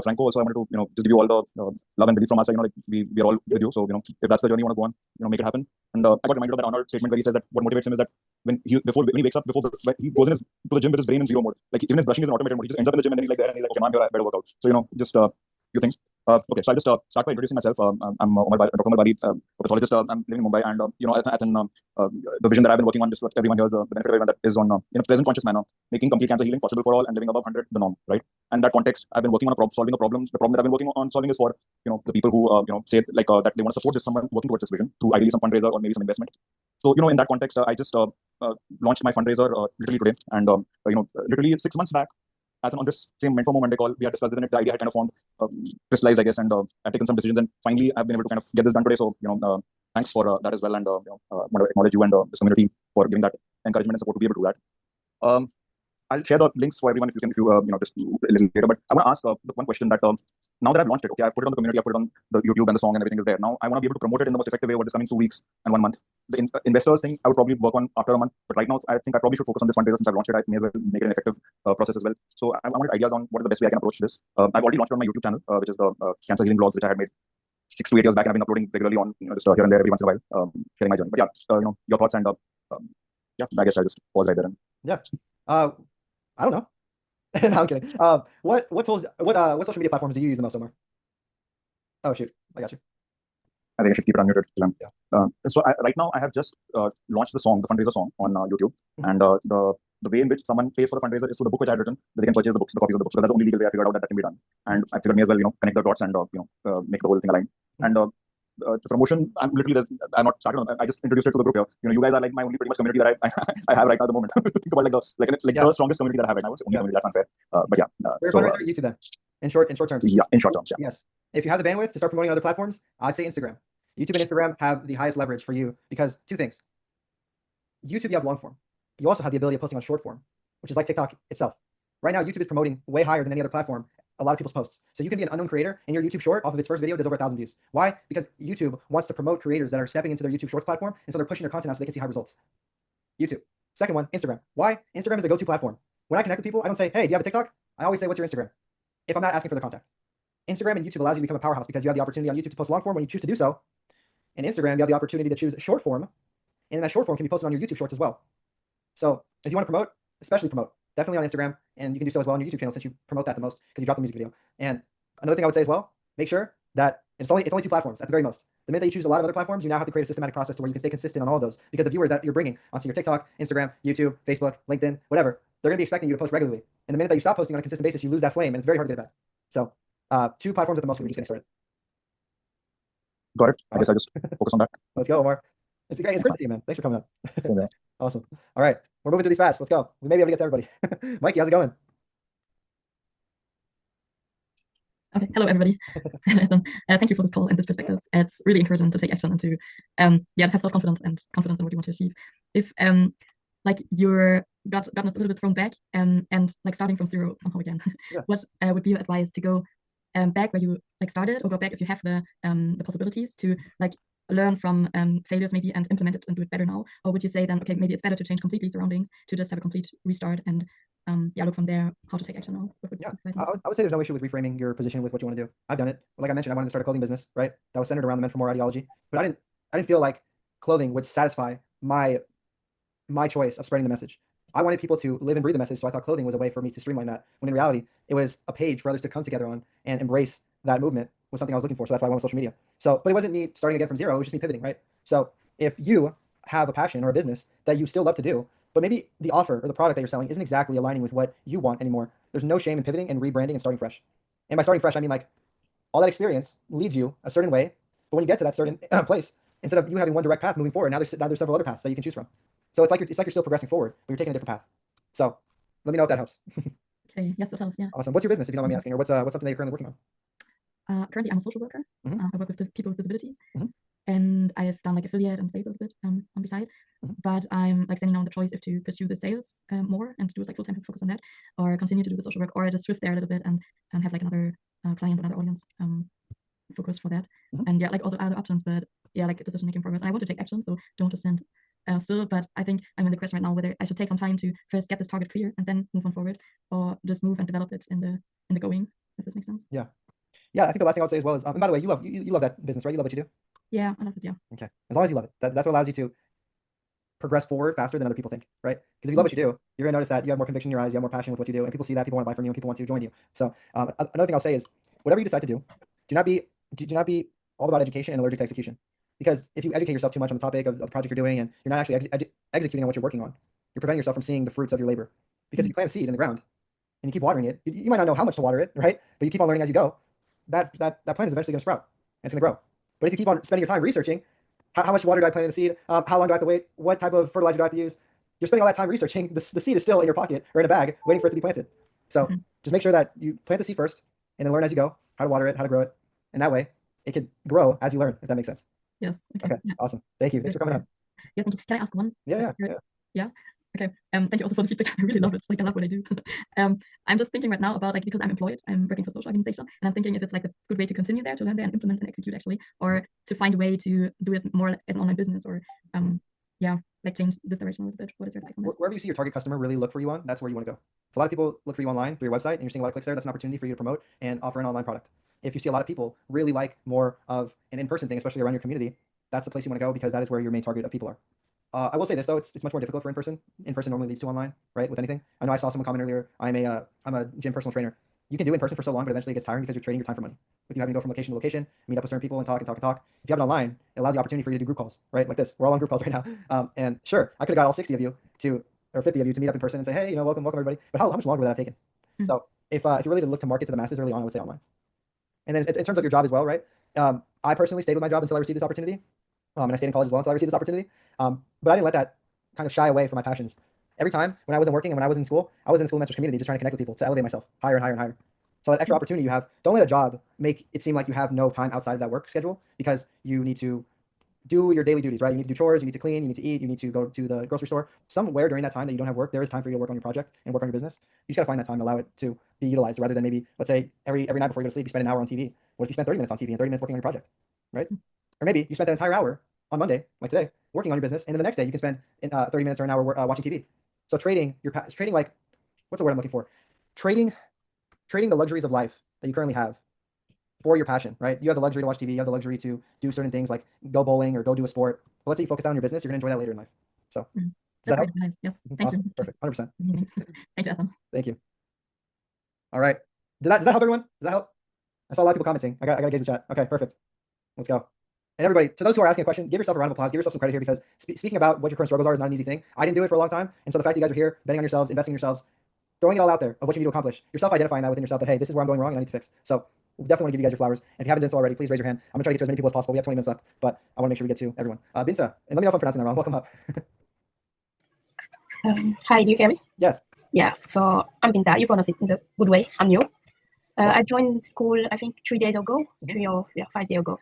Franco, also I wanted to just give you all the love and belief from us. Like we're all with you. So if that's the journey you want to go on, make it happen. And I got reminded of that Arnold statement where he says that what motivates him is that when he wakes up when he goes to the gym with his brain in zero mode, like even his brushing is an automated mode. He just ends up in the gym and then he's like there and he's like, okay, man, I better work out. So just few things. Okay, so I'll just start by introducing myself. I'm Dr. Omar Bari, a pathologist. I'm living in Mumbai, and Athan, the vision that I've been working on, just what everyone here is the benefit of everyone that is on in a present conscious manner, making complete cancer healing possible for all and living above 100 the norm, right? And that context, I've been working on solving a problem. The problem that I've been working on solving is for the people who say like that they want to support this someone working towards this vision through ideally some fundraiser or maybe some investment. So in that context, I just launched my fundraiser literally today, and literally 6 months back. On this same Mentor Monday call, we had discussed this and the idea had kind of formed, crystallized, I guess, and I've taken some decisions, and finally I've been able to kind of get this done today. So, thanks for that as well, and want to acknowledge you and this community for giving that encouragement and support to be able to do that. I'll share the links for everyone if you just a little later. But I want to ask the one question that now that I've launched it, okay, I've put it on the community, I've put it on the YouTube and the song and everything is there. Now I want to be able to promote it in the most effective way over this coming 2 weeks and 1 month. The investors thing I would probably work on after a month, but right now I think I probably should focus on this fundraiser since I've launched it. I may as well make it an effective process as well. So I wanted ideas on what is the best way I can approach this. I've already launched it on my YouTube channel, which is the cancer healing vlogs, which I had made 6 to 8 years back, and I've been uploading regularly on just here and there every once in a while, sharing my journey. But yeah, your thoughts and yeah, I guess I just pause right there. And Yeah. I don't know. No, I'm kidding. What tools, what social media platforms do you use the most, Omar? Oh shoot, I got you. I think I should keep it unmuted. Yeah. So right now I have just launched the fundraiser song on YouTube, and the way in which someone pays for the fundraiser is through the book which I had written, that they can purchase the copies of the books. So that's the only legal way I figured out that can be done. And I figured me as well, connect the dots and make the whole thing align. And the promotion, I'm not started on. I just introduced it to the group here. You guys are like my only pretty much community that I have right now at the moment. Think about the strongest community that I have right now. It's the only community. That's unfair. But yeah. Where's fundraiser? YouTube then. In short terms. Yeah, in short terms. Yeah. Yes. If you have the bandwidth to start promoting on other platforms, I'd say Instagram. YouTube and Instagram have the highest leverage for you because 2 things. YouTube, you have long form. You also have the ability of posting on short form, which is like TikTok itself. Right now, YouTube is promoting way higher than any other platform a lot of people's posts. So you can be an unknown creator and your YouTube short off of its first video does over 1,000 views. Why? Because YouTube wants to promote creators that are stepping into their YouTube Shorts platform, and so they're pushing their content out so they can see high results. YouTube. Second one, Instagram. Why? Instagram is the go-to platform. When I connect with people, I don't say, hey, do you have a TikTok? I always say, what's your Instagram? If I'm not asking for their contact. Instagram and YouTube allows you to become a powerhouse because you have the opportunity on YouTube to post long form when you choose to do so. And Instagram, you have the opportunity to choose short form, and that short form can be posted on your YouTube Shorts as well. So if you want to promote, especially promote, definitely on Instagram, and you can do so as well on your YouTube channel since you promote that the most because you drop the music video. And another thing I would say as well, make sure that it's only 2 platforms at the very most. The minute that you choose a lot of other platforms, you now have to create a systematic process to where you can stay consistent on all of those because the viewers that you're bringing onto your TikTok, Instagram, YouTube, Facebook, LinkedIn, whatever, they're going to be expecting you to post regularly. And the minute that you stop posting on a consistent basis, you lose that flame, and it's very hard to get it back. So 2 platforms at the most when you're just getting started. Got it. I guess I just focus on that. Let's go, Omar. It's great to see you, man. Thanks for coming up. Same there. Awesome. All right. We're moving through these fast. Let's go. We may be able to get to everybody. Mikey, how's it going? Okay, hello everybody. Thank you for this call and this perspectives. It's really encouraging to take action and to have self-confidence and confidence in what you want to achieve. If like you're gotten a little bit thrown back and like starting from zero somehow again, Yeah. what would be your advice to go back where you like started, or go back if you have the possibilities to like learn from failures maybe and implement it and do it better now? Or would you say then, okay, maybe it's better to change completely surroundings to just have a complete restart and look from there how to take action now? Yeah, I would say there's no issue with reframing your position with what you want to do. I've done it. Like I mentioned, I wanted to start a clothing business, right? That was centered around the Men for More ideology, but I didn't feel like clothing would satisfy my choice of spreading the message. I wanted people to live and breathe the message, so I thought clothing was a way for me to streamline that. When in reality, it was a page for others to come together on and embrace that movement was something I was looking for. So that's why I went on social media. So, but it wasn't me starting again from zero. It was just me pivoting, right? So if you have a passion or a business that you still love to do, but maybe the offer or the product that you're selling isn't exactly aligning with what you want anymore, there's no shame in pivoting and rebranding and starting fresh. And by starting fresh, I mean like all that experience leads you a certain way, but when you get to that certain place, instead of you having one direct path moving forward, now there's several other paths that you can choose from. So it's like you're still progressing forward, but you're taking a different path. So let me know if that helps. Okay, yes, that helps. Yeah. Awesome. What's your business, if you don't mind me asking, or what's something that you're currently working on? Currently, I'm a social worker. I work with people with disabilities, Mhm. and I've done like affiliate and sales a little bit on the side. But I'm like standing on the choice if to pursue the sales more and do it like full time to focus on that, or continue to do the social work, or just shift there a little bit and have like another client, another audience focus for that. And yeah, like also other options, but yeah, like decision making progress. And I want to take action, so don't want to stand still. But I think I'm in the question right now whether I should take some time to first get this target clear and then move on forward, or just move and develop it in the going. If this makes sense. Yeah. Yeah, I think the last thing I would say as well is, and by the way, you love that business, right? You love what you do? Yeah, I love it, yeah. Okay. As long as you love it. That's what allows you to progress forward faster than other people think, right? Because if you love what you do, you're going to notice that you have more conviction in your eyes, you have more passion with what you do, and people see that, people want to buy from you, and people want to join you. So another thing I'll say is, whatever you decide to do, do not be all about education and allergic to execution. Because if you educate yourself too much on the topic of the project you're doing and you're not actually executing on what you're working on, you're preventing yourself from seeing the fruits of your labor. Because if you plant a seed in the ground and you keep watering it, you might not know how much to water it, right? But you keep on learning as you go. That plant is eventually going to sprout and it's going to grow. But if you keep on spending your time researching, how much water do I plant in a seed? How long do I have to wait? What type of fertilizer do I have to use? You're spending all that time researching. The seed is still in your pocket or in a bag waiting for it to be planted. So just make sure that you plant the seed first and then learn as you go how to water it, how to grow it. And that way it can grow as you learn, if that makes sense. Yes. Okay. Yeah. Awesome. Thank you. Thanks for coming on. Yeah, thank you. Can I ask one? Yeah. Okay. Thank you also for the feedback. I really love it. Like I love what I do. I'm just thinking right now about like because I'm employed, I'm working for a social organization, and I'm thinking if it's like a good way to continue there, to learn there and implement and execute actually, or to find a way to do it more as an online business, or yeah, like change this direction a little bit. What is your advice on that? Wherever you see your target customer really look for you on, that's where you want to go. If a lot of people look for you online through your website and you're seeing a lot of clicks there, that's an opportunity for you to promote and offer an online product. If you see a lot of people really like more of an in-person thing, especially around your community, that's the place you want to go because that is where your main target of people are. I will say this though, it's much more difficult for in-person. In-person normally leads to online, right? With anything. I know I saw someone comment earlier, I'm a gym personal trainer. You can do in-person for so long, but eventually it gets tiring because you're trading your time for money. With you having to go from location to location, meet up with certain people and talk and talk and talk. If you have it online, it allows the opportunity for you to do group calls, right? Like this. We're all on group calls right now. And sure, I could have got all 60 of you or 50 of you to meet up in person and say, hey, welcome everybody. But how much longer would that have taken? Mm. So if you're really to look to market to the masses early on, I would say online. And then in terms of your job as well, right? I personally stayed with my job until I received this opportunity. And I stayed in college as well until I received this opportunity. But I didn't let that kind of shy away from my passions. Every time when I wasn't working and when I was in school mentors community, just trying to connect with people to elevate myself higher and higher and higher. So that extra opportunity you have, don't let a job make it seem like you have no time outside of that work schedule because you need to do your daily duties, right? You need to do chores, you need to clean, you need to eat, you need to go to the grocery store. Somewhere during that time that you don't have work, there is time for you to work on your project and work on your business. You just gotta find that time to allow it to be utilized rather than maybe, let's say, every night before you go to sleep, you spend an hour on TV. What if you spend 30 minutes on TV and 30 minutes working on your project, right? Or maybe you spent that entire hour on Monday, like today, working on your business, and then the next day you can spend 30 minutes or an hour watching TV. So trading like, what's the word I'm looking for? Trading the luxuries of life that you currently have for your passion, right? You have the luxury to watch TV, you have the luxury to do certain things like go bowling or go do a sport. But let's say you focus down on your business, you're gonna enjoy that later in life. So does that help? Nice. Yes. Thank Awesome. you. Perfect. 100%. Thank you, Athan. Thank you. All right. Does that help everyone? Does that help? I saw a lot of people commenting. I gotta gauge the chat. Okay, perfect. Let's go. And everybody, to those who are asking a question, give yourself a round of applause. Give yourself some credit here because speaking about what your current struggles are is not an easy thing. I didn't do it for a long time. And so the fact that you guys are here, betting on yourselves, investing in yourselves, throwing it all out there of what you need to accomplish, you're self-identifying that within yourself that, hey, this is where I'm going wrong and I need to fix. So we definitely want to give you guys your flowers. And if you haven't done so already, please raise your hand. I'm going to try to get to as many people as possible. We have 20 minutes left, but I want to make sure we get to everyone. Binta, and let me know if I'm pronouncing that wrong. Welcome up. Hi, do you hear me? Yes. Yeah, so I'm Binta. You pronounce it in the good way. I'm new. I joined school, I think, 3 days ago, 5 days ago.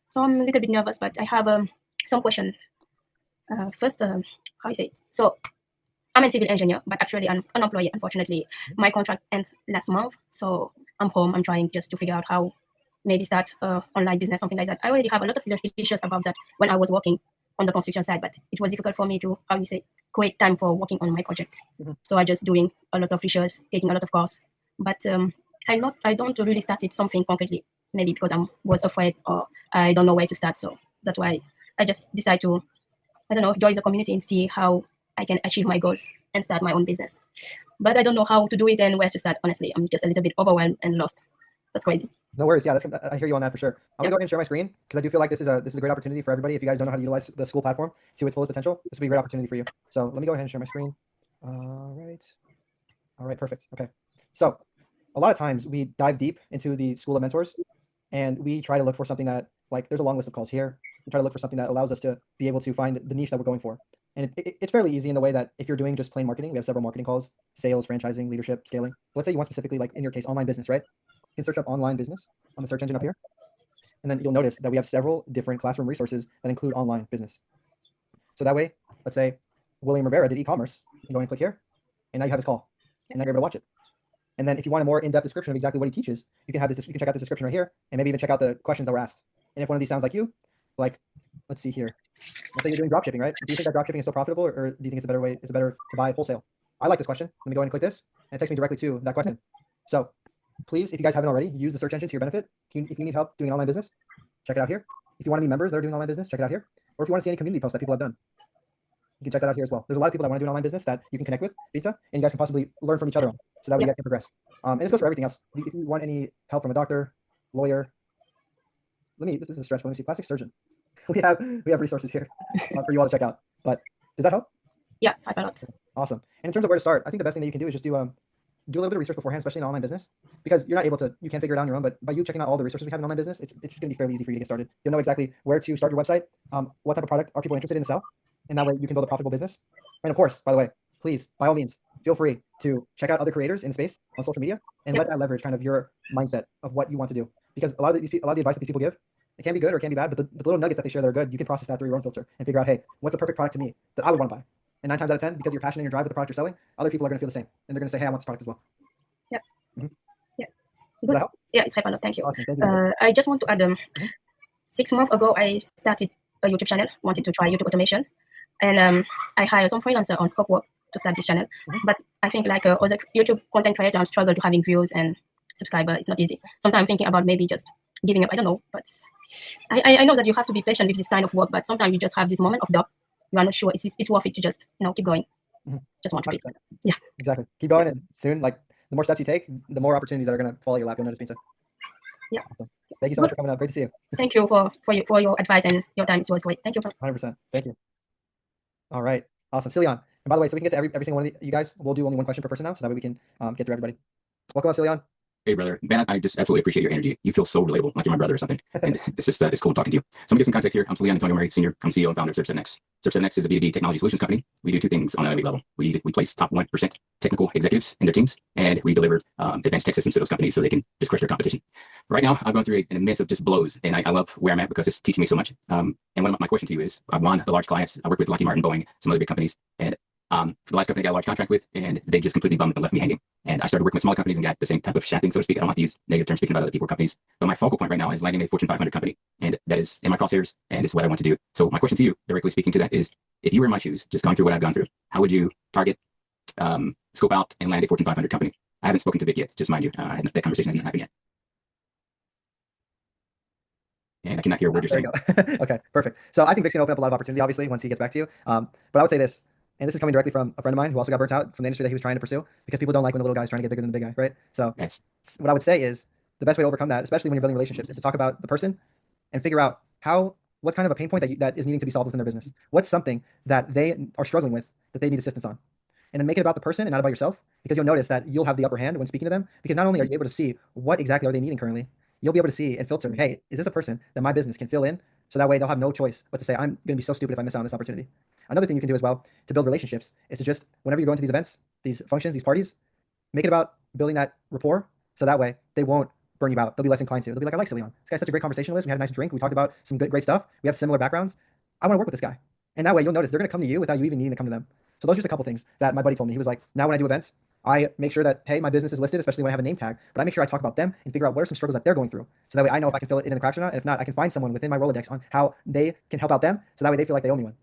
So I'm a little bit nervous, but I have some questions. First, how you say it? So I'm a civil engineer, but actually I'm unemployed, unfortunately. My contract ends last month, so I'm home. I'm trying just to figure out how maybe start online business, something like that. I already have a lot of issues about that when I was working on the construction side, but it was difficult for me to, how you say, create time for working on my project. So I just doing a lot of research, taking a lot of course. But I don't really started something concretely, maybe because I was afraid or I don't know where to start. So that's why I just decided to, I don't know, join the community and see how I can achieve my goals and start my own business. But I don't know how to do it and where to start, honestly. I'm just a little bit overwhelmed and lost. That's crazy. No worries. Yeah, I hear you on that for sure. I'm gonna go ahead and share my screen because I do feel like this is a great opportunity for everybody. If you guys don't know how to utilize the school platform to its fullest potential, this will be a great opportunity for you. So let me go ahead and share my screen. All right, perfect. Okay. So a lot of times we dive deep into the School of Mentors and we try to look for something that, like, there's a long list of calls here. We try to look for something that allows us to be able to find the niche that we're going for. And it's fairly easy in the way that if you're doing just plain marketing, we have several marketing calls: sales, franchising, leadership, scaling. Let's say you want specifically, like in your case, online business, right? You can search up online business on the search engine up here. And then you'll notice that we have several different classroom resources that include online business. So that way, let's say William Rivera did e-commerce. You go and click here, and now you have his call, and now you're able to watch it. And then if you want a more in-depth description of exactly what he teaches, you can check out this description right here, and maybe even check out the questions that were asked. And if one of these sounds like you, like, let's see here. Let's say you're doing dropshipping, right? Do you think that dropshipping is still profitable, or do you think it's a better way? Is it better to buy wholesale? I like this question. Let me go ahead and click this, and it takes me directly to that question. So please, if you guys haven't already, use the search engine to your benefit. If you need help doing an online business, check it out here. If you want to be members that are doing online business, check it out here. Or if you want to see any community posts that people have done, you can check that out here as well. There's a lot of people that want to do an online business that you can connect with, Vita, and you guys can possibly learn from each other on. So that way you guys can progress. And this goes for everything else. If you want any help from a doctor, lawyer, this is a stretch, but let me see, plastic surgeon. We have resources here for you all to check out. But does that help? Yeah, it's helped a lot. Awesome. And in terms of where to start, I think the best thing that you can do is just do a little bit of research beforehand, especially in online business, because you're not able to, you can't figure it out on your own, but by you checking out all the resources we have in online business, it's just going to be fairly easy for you to get started. You'll know exactly where to start your website, what type of product are people interested in to sell, and that way you can build a profitable business. And of course, by the way, please, by all means, feel free to check out other creators in the space on social media and let that leverage kind of your mindset of what you want to do. Because a lot of the advice that these people give, it can be good or it can be bad, but the little nuggets that they share that are good, you can process that through your own filter and figure out, hey, what's the perfect product to me that I would want to buy? And 9 times out of 10, because of your passion and your drive with the product you're selling, other people are going to feel the same, and they're going to say, "Hey, I want this product as well." Yeah. Mhm. Yeah. Does Good. that help? Yeah, it's hyper. Thank you. Awesome. Thank you. I just want to add 6 months ago, I started a YouTube channel, wanted to try YouTube automation. And I hired some freelancer on Upwork to start this channel. But I think like other YouTube content creators struggle to having views and subscribers. It's not easy. Sometimes I'm thinking about maybe just giving up. I don't know. But I know that you have to be patient with this kind of work. But sometimes you just have this moment of doubt. You are not sure it's worth it to just keep going. Just want to be. 100%. Yeah. Exactly. Keep going, and soon, like the more steps you take, the more opportunities that are going to fall at your lap. You'll notice, Pizza. Yeah. Awesome. Thank you so much for coming out. Great to see you. Thank you for your advice and your time. It was great. Thank you. 100%. Thank you. All right. Awesome. Cilion. And by the way, so we can get to every single one of you guys. We'll do only one question per person now, so that way we can get through everybody. Welcome up, Cilion. Hey, brother. Ben, I just absolutely appreciate your energy. You feel so relatable, like you're my brother or something. And it's just, it's cool talking to you. So I'm going to give some context here. I'm Cilion Antonio Murray, Senior, CEO and founder of Surf7X. Surf7X is a B2B technology solutions company. We do two things on an elite level. We place top 1% technical executives in their teams, and we deliver advanced tech systems to those companies so they can just crush their competition. Right now, I've gone through an immense of just blows, and I love where I'm at because it's teaching me so much. And one of my question to you is, I've won the large clients. I work with Lockheed Martin, Boeing, some other big companies, and the last company I got a large contract with, and they just completely bummed and left me hanging. And I started working with small companies and got the same type of shafting, so to speak. I don't want to use negative terms speaking about other people or companies, but my focal point right now is landing a Fortune 500 company, and that is in my crosshairs, and it's what I want to do. So my question to you, directly speaking to that, is if you were in my shoes, just going through what I've gone through, how would you target, scope out, and land a Fortune 500 company? I haven't spoken to Vic yet, just mind you. That conversation hasn't happened yet. And I cannot hear a word you're saying. Okay, perfect. So I think Vic's gonna open up a lot of opportunity, obviously, once he gets back to you. But I would say this, and this is coming directly from a friend of mine who also got burnt out from the industry that he was trying to pursue, because people don't like when the little guy's trying to get bigger than the big guy, right? So Yes. what I would say is the best way to overcome that, especially when you're building relationships, is to talk about the person and figure out what kind of a pain point that is needing to be solved within their business. What's something that they are struggling with that they need assistance on? And then make it about the person and not about yourself, because you'll notice that you'll have the upper hand when speaking to them, because not only are you able to see what exactly are they needing currently, you'll be able to see and filter, hey, is this a person that my business can fill in? So that way they'll have no choice but to say, I'm going to be so stupid if I miss out on this opportunity. Another thing you can do as well to build relationships is to just, whenever you're going to these events, these functions, these parties, make it about building that rapport. So that way they won't burn you out. They'll be less inclined to. They'll be like, I like Cilion. This guy's such a great conversationalist. We had a nice drink. We talked about some great stuff. We have similar backgrounds. I want to work with this guy. And that way you'll notice they're going to come to you without you even needing to come to them. So those are just a couple things that my buddy told me. He was like, now when I do events, I make sure that, hey, my business is listed, especially when I have a name tag, but I make sure I talk about them and figure out what are some struggles that they're going through. So that way I know if I can fill it in the cracks or not. And if not, I can find someone within my Rolodex on how they can help out them. So that way they feel like they owe me one.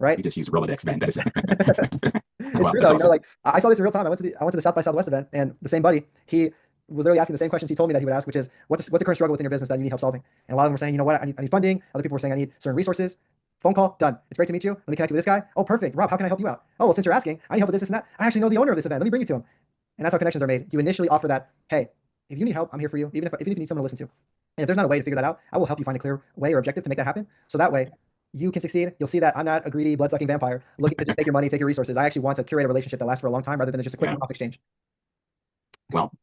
Right? You just use Rolodex, man. That is It's wow, true that's though. awesome. Like I saw this in real time. I went to the South by Southwest event, and the same buddy, he was literally asking the same questions he told me that he would ask, which is what's the current struggle within your business that you need help solving? And a lot of them were saying, you know what, I need funding. Other people were saying I need certain resources. Phone call, done. It's great to meet you. Let me connect you with this guy. Oh, perfect. Rob, how can I help you out? Oh, well, since you're asking, I need help with this and that. I actually know the owner of this event. Let me bring you to him. And that's how connections are made. You initially offer that, hey, if you need help, I'm here for you, even if you need someone to listen to. And if there's not a way to figure that out, I will help you find a clear way or objective to make that happen. So that way you can succeed. You'll see that I'm not a greedy, blood-sucking vampire looking to just take your money, take your resources. I actually want to curate a relationship that lasts for a long time rather than just a quick one-off exchange. Well,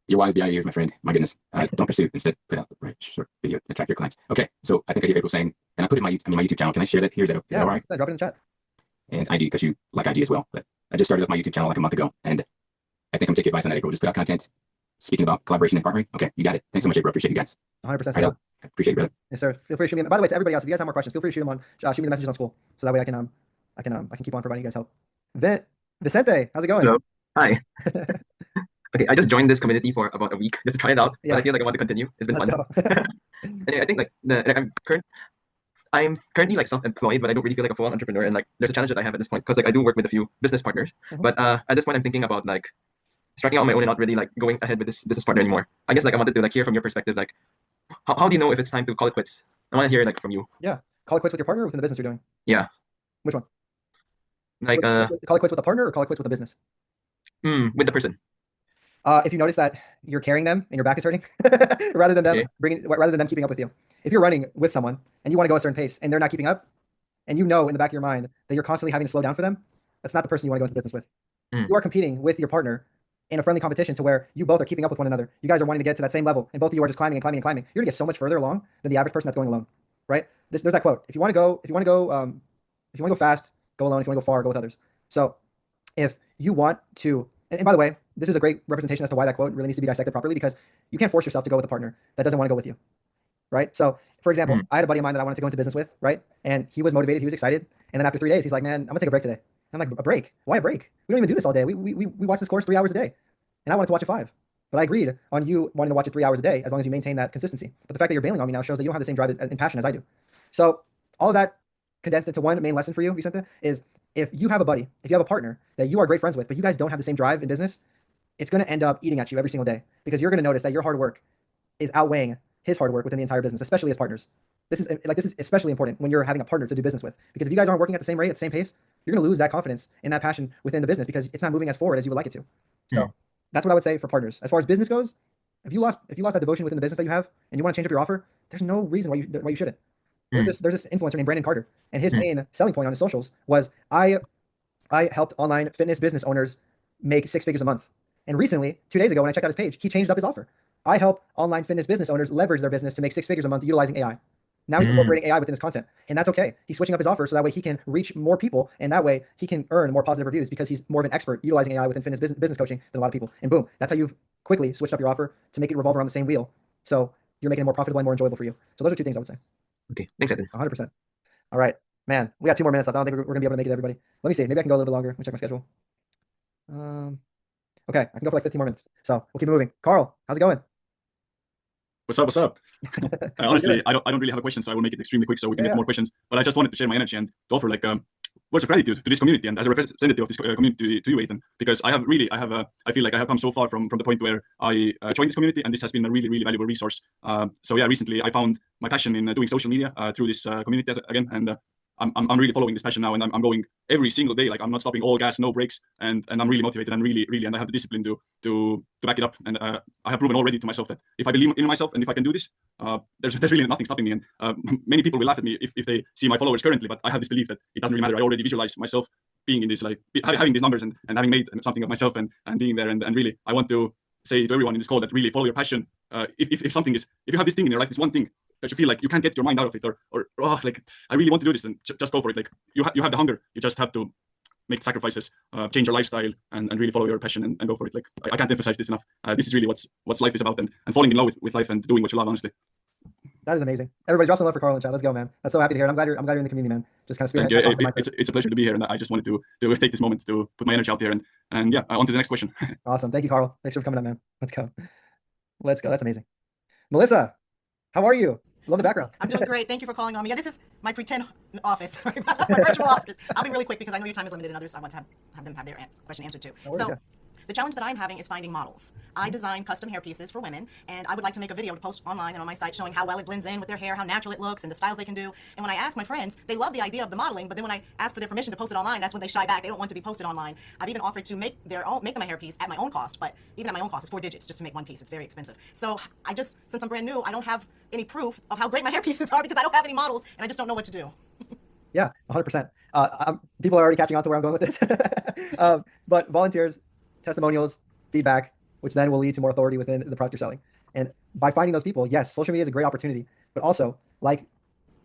you're wise beyond your years, my friend. My goodness. Don't pursue. Instead, put out the right short video to attract your clients. Okay, so I think I hear April saying, and I put it in my YouTube channel. Can I share that here? Is that Yeah, all right? drop it in the chat. And IG, because you like IG as well. But I just started up my YouTube channel like a month ago, and I think I'm taking advice on that, April. Just put out content speaking about collaboration and partnering. Okay, you got it. Thanks so much, April. Appreciate you guys. 100%. I appreciate you, brother. Yes, sir. Feel free to shoot me. By the way, to everybody else, if you guys have more questions, feel free to shoot them on shoot me the messages on school, so that way I can keep on providing you guys help. Vicente, how's it going? Hello. Hi. Okay, I just joined this community for about a week just to try it out, Yeah. but I feel like I want to continue. It's been Let's fun. go. Anyway, I think like I'm currently like self-employed, but I don't really feel like a full-on entrepreneur. And like, there's a challenge that I have at this point because like I do work with a few business partners, but at this point I'm thinking about like starting out on my own and not really like going ahead with this business partner anymore. I guess like I wanted to like hear from your perspective, like how do you know if it's time to call it quits? I want to hear like from you. Yeah, call it quits with your partner or within the business you're doing. Yeah. Which one? Like call it quits with a partner or call it quits with a business? With the person. If you notice that you're carrying them and your back is hurting, rather than them keeping up with you. If you're running with someone and you want to go a certain pace and they're not keeping up, and you know in the back of your mind that you're constantly having to slow down for them, that's not the person you want to go into business with. You are competing with your partner in a friendly competition to where you both are keeping up with one another. You guys are wanting to get to that same level, and both of you are just climbing and climbing and climbing. You're gonna get so much further along than the average person that's going alone, right? There's that quote: if you want to go fast, go alone. If you want to go far, go with others. So if you want to, and by the way, this is a great representation as to why that quote really needs to be dissected properly, because you can't force yourself to go with a partner that doesn't want to go with you, right? So for example, I had a buddy of mine that I wanted to go into business with, right? And he was motivated, he was excited, and then after 3 days, he's like, man, I'm gonna take a break today. And I'm like, a break? Why a break? We don't even do this all day. We watch this course 3 hours a day, and I wanted to watch it 5. But I agreed on you wanting to watch it 3 hours a day as long as you maintain that consistency. But the fact that you're bailing on me now shows that you don't have the same drive and passion as I do. So all of that condensed into one main lesson for you, Vicente, is if you have a buddy, if you have a partner that you are great friends with, but you guys don't have the same drive in business, it's going to end up eating at you every single day because you're going to notice that your hard work is outweighing his hard work within the entire business, especially as partners. This is especially important when you're having a partner to do business with, because if you guys aren't working at the same rate, at the same pace, you're going to lose that confidence and that passion within the business because it's not moving as forward as you would like it to. So that's what I would say for partners. As far as business goes, if you lost that devotion within the business that you have and you want to change up your offer, there's no reason why you shouldn't. There's this influencer named Brandon Carter, and his main selling point on his socials was I helped online fitness business owners make 6 figures a month. And recently, 2 days ago, when I checked out his page, he changed up his offer. I help online fitness business owners leverage their business to make 6 figures a month utilizing AI. Now he's incorporating AI within his content, and that's okay. He's switching up his offer so that way he can reach more people, and that way he can earn more positive reviews because he's more of an expert utilizing AI within fitness business coaching than a lot of people. And boom, that's how you've quickly switched up your offer to make it revolve around the same wheel. So you're making it more profitable and more enjoyable for you. So those are 2 things I would say. Okay, thanks, Athan. 100%. All right, man, we got 2 more minutes left. I don't think we're gonna be able to make it, everybody. Let me see. Maybe I can go a little bit longer. Let me check my schedule. Okay, I can go for like 15 more minutes. So we'll keep moving. Carl, how's it going? What's up? Honestly, I don't really have a question, so I will make it extremely quick so we can get more questions. But I just wanted to share my energy and to offer like words of gratitude to this community and as a representative of this community to you, Athan, because I feel like I have come so far from the point where I joined this community, and this has been a really, really valuable resource. So yeah, recently I found my passion in doing social media through this community again, and I'm really following this passion now, and I'm going every single day. Like I'm not stopping, all gas, no breaks, and I'm really motivated and really, and I have the discipline to back it up. And I have proven already to myself that if I believe in myself and if I can do this, there's really nothing stopping me. And many people will laugh at me if they see my followers currently, but I have this belief that it doesn't really matter. I already visualize myself being in this, like having these numbers and having made something of myself and being there. And really, I want to say to everyone in this call that really follow your passion. If something is, if you have this thing in your life, this one thing that you feel like you can't get your mind out of it, or like I really want to do this, and just go for it. Like you have the hunger, you just have to make sacrifices, change your lifestyle, and really follow your passion and go for it. Like I can't emphasize this enough. This is really what's life is about, and falling in love with life and doing what you love, honestly. That is amazing. Everybody drop some love for Carl in the chat. Let's go, man. That's so happy to hear. I'm glad you're in the community, man. Just kind of spearhead. It's a pleasure to be here, and I just wanted to take this moment to put my energy out there, and yeah, on to the next question. Awesome. Thank you, Carl. Thanks for coming up, man. Let's go. That's amazing. Melissa, how are you? Love the background. I'm doing great. Thank you for calling on me. Yeah, this is my pretend office, my virtual office. I'll be really quick because I know your time is limited and others I want to have them have their question answered too. So the challenge that I'm having is finding models. I design custom hair pieces for women, and I would like to make a video to post online and on my site showing how well it blends in with their hair, how natural it looks, and the styles they can do. And when I ask my friends, they love the idea of the modeling, but then when I ask for their permission to post it online, that's when they shy back. They don't want to be posted online. I've even offered to make them a hair piece at my own cost, but even at my own cost, it's 4 digits just to make one piece. It's very expensive. So since I'm brand new, I don't have any proof of how great my hair pieces are because I don't have any models, and I just don't know what to do. Yeah, 100%. People are already catching on to where I'm going with this. But volunteers, testimonials, feedback, which then will lead to more authority within the product you're selling. And by finding those people, yes, social media is a great opportunity, but also like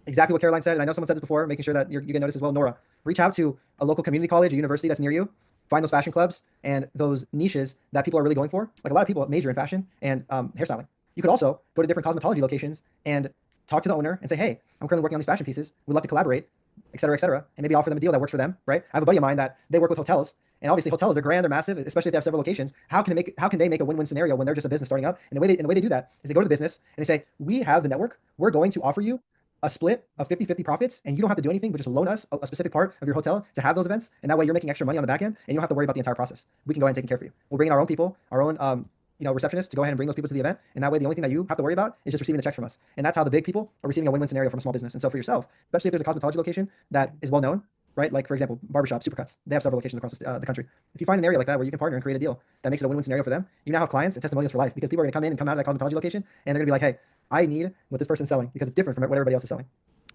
exactly what Caroline said, and I know someone said this before, making sure that you get noticed as well. Nora, reach out to a local community college or university that's near you, find those fashion clubs and those niches that people are really going for. Like a lot of people major in fashion and hairstyling. You could also go to different cosmetology locations and talk to the owner and say, hey, I'm currently working on these fashion pieces. We'd love to collaborate, et cetera, and maybe offer them a deal that works for them, right? I have a buddy of mine that they work with hotels, and obviously hotels are grand, they're massive, especially if they have several locations. How can they make a win-win scenario when they're just a business starting up? And the way they do that is they go to the business and they say, we have the network, we're going to offer you a split of 50-50 profits, and you don't have to do anything but just loan us a specific part of your hotel to have those events, and that way you're making extra money on the back end, and you don't have to worry about the entire process. We can go ahead and take care of you. We'll bring in our own people, our own receptionists to go ahead and bring those people to the event, and that way the only thing that you have to worry about is just receiving the check from us. And that's how the big people are receiving a win-win scenario from a small business. And so for yourself, especially if there's a cosmetology location that is well known, right? Like for example, barbershop, Supercuts, they have several locations across the country. If you find an area like that where you can partner and create a deal that makes it a win-win scenario for them, you now have clients and testimonials for life, because people are going to come in and come out of that cosmetology location and they're going to be like, hey, I need what this person's selling because it's different from what everybody else is selling.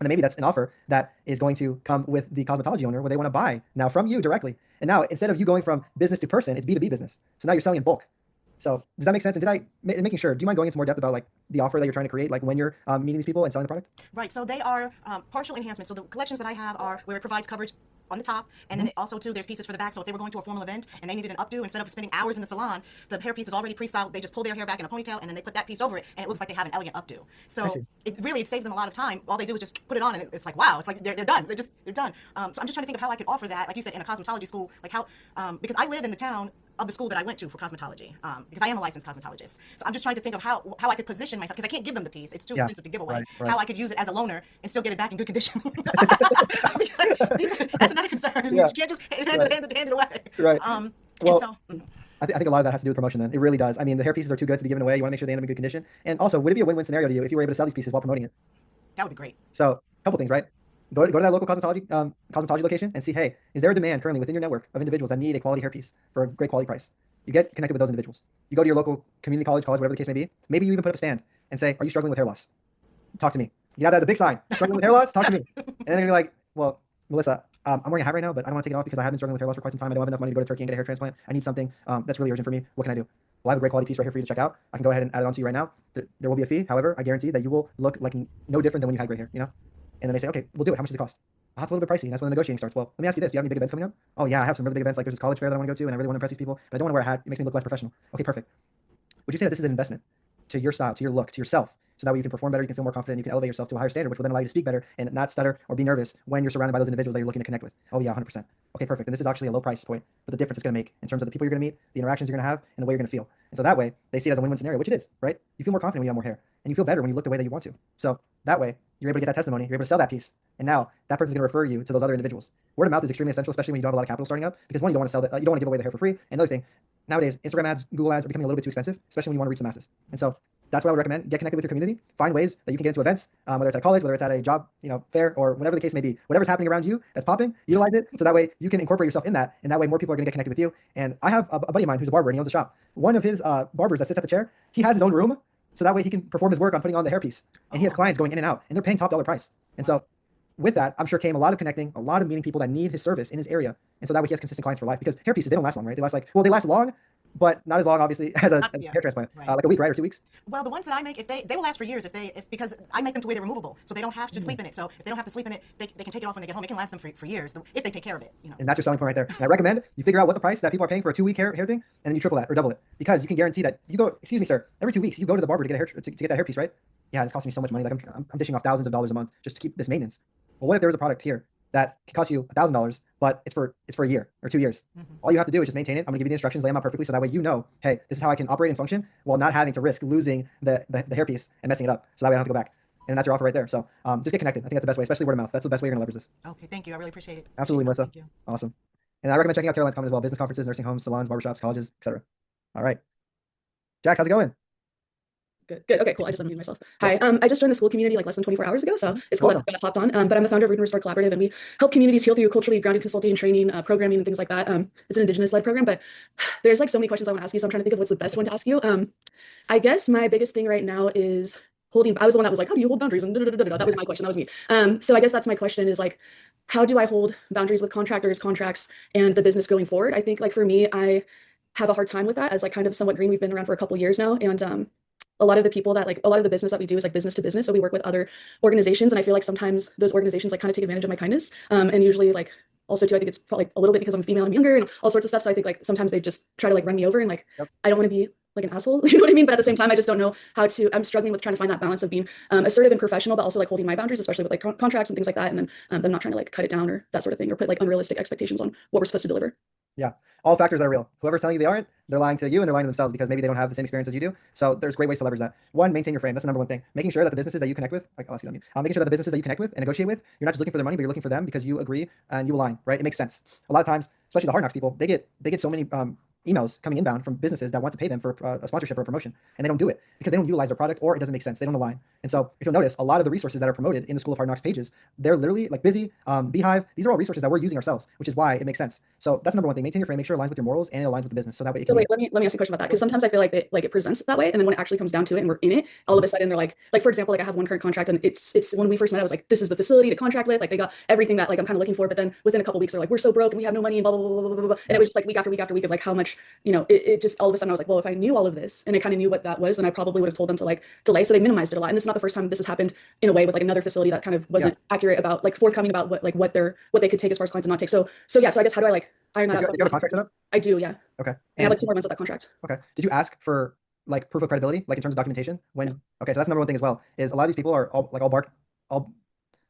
And then maybe that's an offer that is going to come with the cosmetology owner where they want to buy now from you directly. And now instead of you going from business to person, it's B2B business. So now you're selling in bulk. So does that make sense? And making sure, do you mind going into more depth about like the offer that you're trying to create, like when you're meeting these people and selling the product? Right. So they are partial enhancements. So the collections that I have are where it provides coverage on the top, and then also too, there's pieces for the back. So if they were going to a formal event and they needed an updo, instead of spending hours in the salon, the hairpiece is already pre-styled. They just pull their hair back in a ponytail, and then they put that piece over it, and it looks like they have an elegant updo. So it saves them a lot of time. All they do is just put it on, and it's like, wow, it's like they're done. They're done. So I'm just trying to think of how I could offer that, like you said, in a cosmetology school, like how because I live in the town of the school that I went to for cosmetology, because I am a licensed cosmetologist. So I'm just trying to think of how I could position myself, because I can't give them the piece. It's too expensive to give away. Right. How I could use it as a loaner and still get it back in good condition. That's another concern. You can't just hand it away. Right. Well, so, I think a lot of that has to do with promotion then. It really does. I mean, the hair pieces are too good to be given away. You want to make sure they end up in good condition. And also, would it be a win-win scenario to you if you were able to sell these pieces while promoting it? that would be great. So, a couple things, right? Go to that local cosmetology location and see, hey, is there a demand currently within your network of individuals that need a quality hairpiece for a great quality price? You get connected with those individuals. You go to your local community college, whatever the case may be. Maybe you even put up a stand and say, are you struggling with hair loss? Talk to me. You got that as a big sign. Struggling with hair loss? Talk to me. And then they're gonna be like, well, Melissa, I'm wearing a hat right now, but I don't want to take it off because I have been struggling with hair loss for quite some time. I don't have enough money to go to Turkey and get a hair transplant. I need something that's really urgent for me. What can I do? Well, I have a great quality piece right here for you to check out. I can go ahead and add it on to you right now. There will be a fee. However, I guarantee that you will look like no different than when you had gray hair, you know? And then they say, okay, we'll do it. How much does it cost? Oh, it's a little bit pricey. And that's when the negotiating starts. Well, let me ask you this. Do you have any big events coming up? Oh, yeah, I have some really big events. Like there's this college fair that I want to go to, and I really want to impress these people, but I don't want to wear a hat. It makes me look less professional. Okay, perfect. Would you say that this is an investment to your style, to your look, to yourself, so that way you can perform better, you can feel more confident, you can elevate yourself to a higher standard, which will then allow you to speak better and not stutter or be nervous when you're surrounded by those individuals that you're looking to connect with? Oh, yeah, 100%. Okay, perfect. And this is actually a low price point, but the difference it's going to make in terms of the people you're going to meet, the interactions you're going to have, and the way you're going to feel. And so that way, they see it as a win-win scenario, which it is, right? You feel more confident when you have more hair, and you feel better when you look the way that you want to. So that way, you're able to get that testimony, you're able to sell that piece, and now that person's going to refer you to those other individuals. Word of mouth is extremely essential, especially when you don't have a lot of capital starting up, because one, you don't want to sell you don't want to give away the hair for free. Another thing, nowadays, Instagram ads, Google ads are becoming a little bit too expensive, especially when you want to reach the masses. And so that's what I would recommend. Get connected with your community. Find ways that you can get into events, whether it's at college, whether it's at a job, fair, or whatever the case may be. Whatever's happening around you that's popping, utilize it so that way you can incorporate yourself in that, and that way more people are going to get connected with you. And I have a buddy of mine who's a barber and he owns a shop. One of his barbers that sits at the chair, he has his own room, so that way he can perform his work on putting on the hairpiece. And he has clients going in and out, and they're paying top dollar price. And so with that, I'm sure came a lot of connecting, a lot of meeting people that need his service in his area. And so that way he has consistent clients for life, because hairpieces, they don't last long, right? They last long, but not as long, obviously, as a hair transplant. Right. Like a week, right? Or 2 weeks? Well, the ones that I make, if they will last for years because I make them to where they're removable, so they don't have to sleep in it. So if they don't have to sleep in it, they can take it off when they get home. It can last them for years if they take care of it. And that's your selling point right there. And I recommend you figure out what the price that people are paying for a 2-week hair thing, and then you triple that or double it, because you can guarantee that you go, excuse me, sir, every 2 weeks you go to the barber to get to get that hairpiece, right? Yeah, it's costing me so much money. Like I'm dishing off thousands of dollars a month just to keep this maintenance. Well, what if there was a product here that could cost you $1,000, but it's for a year or 2 years? All you have to do is just maintain it. I'm gonna give you the instructions, lay them out perfectly, so that way hey, this is how I can operate and function while not having to risk losing the hairpiece and messing it up. So that way I don't have to go back. And that's your offer right there. So just get connected. I think that's the best way, especially word of mouth. That's the best way you're gonna leverage this. Okay, thank you. I really appreciate it. Absolutely, Melissa. Thank you. Awesome. And I recommend checking out Caroline's comment as well. Business conferences, nursing homes, salons, barbershops, colleges, etc. All right. Jax, how's it going? Good. Okay, cool. I just unmuted myself. Hi. I just joined the school community like less than 24 hours ago, so it's cool that I hopped on. But I'm the founder of Root and Restore Collaborative, and we help communities heal through culturally grounded consulting and training, programming, and things like that. It's an Indigenous-led program, but there's like so many questions I want to ask you, so I'm trying to think of what's the best one to ask you. I guess my biggest thing right now is holding. I was the one that was like, how do you hold boundaries? And that was my question. That was me. So I guess that's my question is like, how do I hold boundaries with contractors, contracts, and the business going forward? I think like for me, I have a hard time with that as like kind of somewhat green. We've been around for a couple years now, and a lot of the people that a lot of the business that we do is like business to business. So we work with other organizations, and I feel like sometimes those organizations like kind of take advantage of my kindness. And usually like also too, I think it's probably a little bit because I'm female, I'm younger, and all sorts of stuff. So I think like sometimes they just try to like run me over, and like I don't want to be like an asshole, you know what I mean? But at the same time, I just don't know how to. I'm struggling with trying to find that balance of being assertive and professional, but also like holding my boundaries, especially with like contracts and things like that. And then them not trying to like cut it down or that sort of thing, or put like unrealistic expectations on what we're supposed to deliver. Yeah, all factors are real. Whoever's telling you they aren't, they're lying to you and they're lying to themselves because maybe they don't have the same experience as you do. So there's great ways to leverage that. One, maintain your frame. That's the number one thing. Making sure that the businesses that you connect with, like, making sure that the businesses that you connect with and negotiate with, you're not just looking for their money, but you're looking for them because you agree and you align, right? It makes sense. A lot of times, especially the Hard Knocks people, they get so many emails coming inbound from businesses that want to pay them for a sponsorship or a promotion, and they don't do it because they don't utilize their product or it doesn't make sense. They don't align. And so if you'll notice, a lot of the resources that are promoted in the School of Hard Knocks pages, they're literally like Busy, Beehive. These are all resources that we're using ourselves, which is why it makes sense. So that's number one thing. Maintain your frame. Make sure it aligns with your morals and it aligns with the business. So that way it can. So wait, let me ask you a question about that, because sometimes I feel like it presents that way, and then when it actually comes down to it and we're in it, all of a sudden they're like for example, like I have one current contract, and it's when we first met, I was like, this is the facility to contract with, like they got everything that like I'm kind of looking for, but then within a couple weeks they're like, we're so broke and we have no money and blah blah blah blah blah blah. And it was just like week after week after week of like how much much, it just all of a sudden I was like, well, if I knew all of this and I kind of knew what that was, then I probably would have told them to like delay. So they minimized it a lot. And this is not the first time this has happened in a way with like another facility that kind of wasn't accurate about like forthcoming about what they could take as far as clients and not take. So yeah. So I guess how do I like iron that out? Do you have a contract set up? I do, yeah. Okay. And I have like 2 more months of that contract. Okay. Did you ask for like proof of credibility, like in terms of documentation? Okay, so that's the number one thing as well. Is a lot of these people are all bark,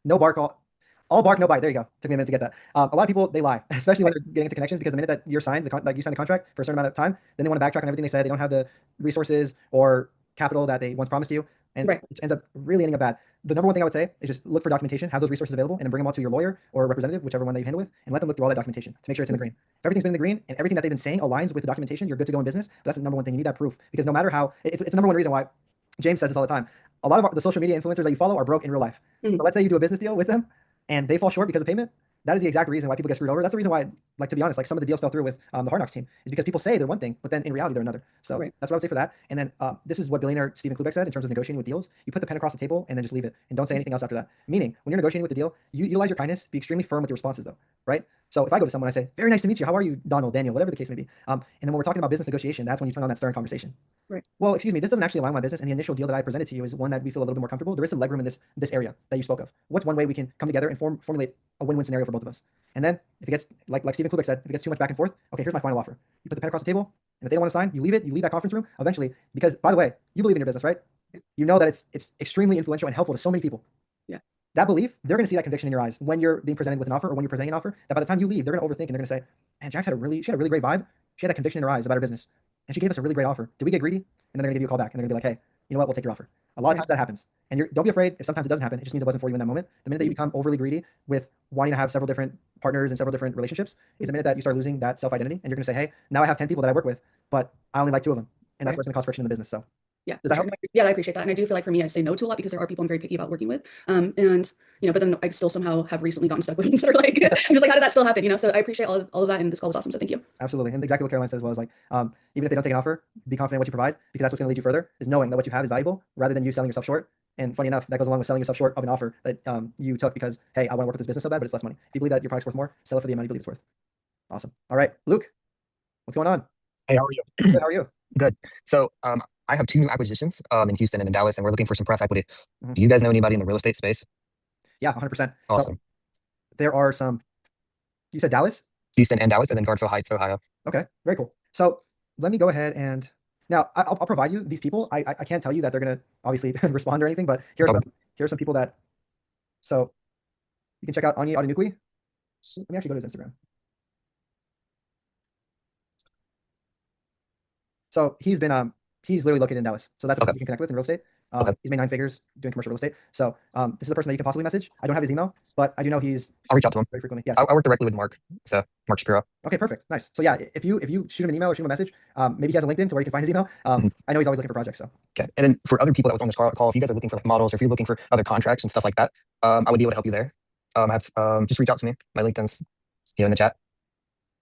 no bark, all bark, no bite. There you go. Took me a minute to get that. A lot of people, they lie, especially when they're getting into connections, because the minute that you're signed, you signed the contract for a certain amount of time, then they want to backtrack on everything they said. They don't have the resources or capital that they once promised you, and it ends up really ending up bad. The number one thing I would say is just look for documentation, have those resources available, and then bring them all to your lawyer or representative, whichever one that you handle with, and let them look through all that documentation to make sure it's in the green. If everything's been in the green and everything that they've been saying aligns with the documentation, you're good to go in business. But that's the number one thing. You need that proof, because no matter how, it's the number one reason why James says this all the time. A lot of the social media influencers that you follow are broke in real life. But let's say you do a business deal with them and they fall short because of payment. That is the exact reason why people get screwed over. That's the reason why, like, to be honest, like some of the deals fell through with the Hard Knocks team is because people say they're one thing, but then in reality they're another. So that's what I would say for that. And then this is what billionaire Stephen Klubeck said in terms of negotiating with deals. You put the pen across the table and then just leave it and don't say anything else after that. Meaning, when you're negotiating with the deal, you utilize your kindness, be extremely firm with your responses though, right? So if I go to someone, I say, very nice to meet you. How are you, Donald, Daniel, whatever the case may be. And then when we're talking about business negotiation, that's when you turn on that stern conversation. Right. Well, excuse me, this doesn't actually align with my business, and the initial deal that I presented to you is one that we feel a little bit more comfortable. There is some legroom in this area that you spoke of. What's one way we can come together and formulate a win-win scenario for both of us? And then if it gets, like Stephen Klubeck said, if it gets too much back and forth, okay, here's my final offer. You put the pen across the table, and if they don't want to sign, you leave it, you leave that conference room eventually, because by the way, you believe in your business, right? You know that it's extremely influential and helpful to so many people. Yeah. That belief, they're going to see that conviction in your eyes when you're being presented with an offer or when you're presenting an offer, that by the time you leave, they're going to overthink and they're going to say, man, she had a really great vibe. She had that conviction in her eyes about her business. And she gave us a really great offer. Did we get greedy? And then they're going to give you a call back and they're going to be like, hey, you know what? We'll take your offer. A lot of times that happens. And don't be afraid if sometimes it doesn't happen. It just means it wasn't for you in that moment. The minute that you become overly greedy with wanting to have several different partners and several different relationships is the minute that you start losing that self-identity, and you're going to say, hey, now I have 10 people that I work with, but I only like 2 of them. And that's what's going to cause friction in the business. So yeah. Does that help? Yeah, I appreciate that. And I do feel like for me, I say no to a lot because there are people I'm very picky about working with. And, but then I still somehow have recently gotten stuck with ones that are like, I'm just like, how did that still happen? So I appreciate all of that. And this call was awesome. So thank you. Absolutely. And exactly what Caroline said as well is like, even if they don't take an offer, be confident in what you provide, because that's what's going to lead you further, is knowing that what you have is valuable rather than you selling yourself short. And funny enough, that goes along with selling yourself short of an offer that you took because, hey, I want to work with this business so bad, but it's less money. If you believe that your product's worth more, sell it for the amount you believe it's worth. Awesome. All right, Luke, what's going on? Hey, how are you? Good, how are you? Good. So I have 2 new acquisitions in Houston and in Dallas, and we're looking for some pref equity. Do you guys know anybody in the real estate space? Yeah, 100%. Awesome. So there are some, you said Dallas? Houston and Dallas, and then Garfield Heights, Ohio. Okay, very cool. So let me go ahead and now I'll provide you these people. I can't tell you that they're going to obviously respond or anything, but here's some people that, so you can check out Ani Adenukwi. Let me actually go to his Instagram. So he's literally located in Dallas. So that's a person you can connect with in real estate. He's made 9 figures doing commercial real estate. So this is a person that you can possibly message. I don't have his email, but I do know I'll reach out to him very frequently. Yes. I work directly with Mark. So Mark Shapiro. Okay, perfect. Nice. So yeah, if you shoot him an email or shoot him a message, maybe he has a LinkedIn to where you can find his email. I know he's always looking for projects. So okay. And then for other people that was on this call, if you guys are looking for like models or if you're looking for other contracts and stuff like that, I would be able to help you there. Just reach out to me. My LinkedIn's here in the chat.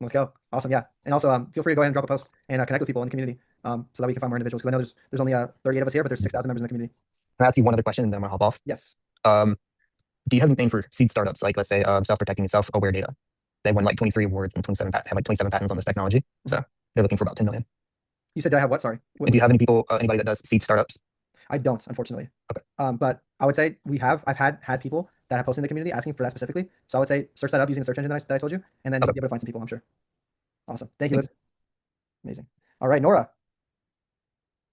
Let's go. Awesome. Yeah. And also feel free to go ahead and drop a post and connect with people in the community so that we can find more individuals. Because I know there's only 38 of us here, but there's 6,000 members in the community. Can I ask you one other question and then I'm gonna hop off? Yes. Do you have anything for seed startups, like let's say self-protecting and self-aware data? They won like 23 awards and 27 have like 27 patents on this technology. So they're looking for about 10 million. You said, did I have what? Sorry. Do you have anybody that does seed startups? I don't, unfortunately. Okay. But I would say I've had people that have posted in the community asking for that specifically. So I would say search that up using the search engine that I told you, and then you'll be able to find some people, I'm sure. Awesome. Thank you, Luke. Amazing. All right, Nora.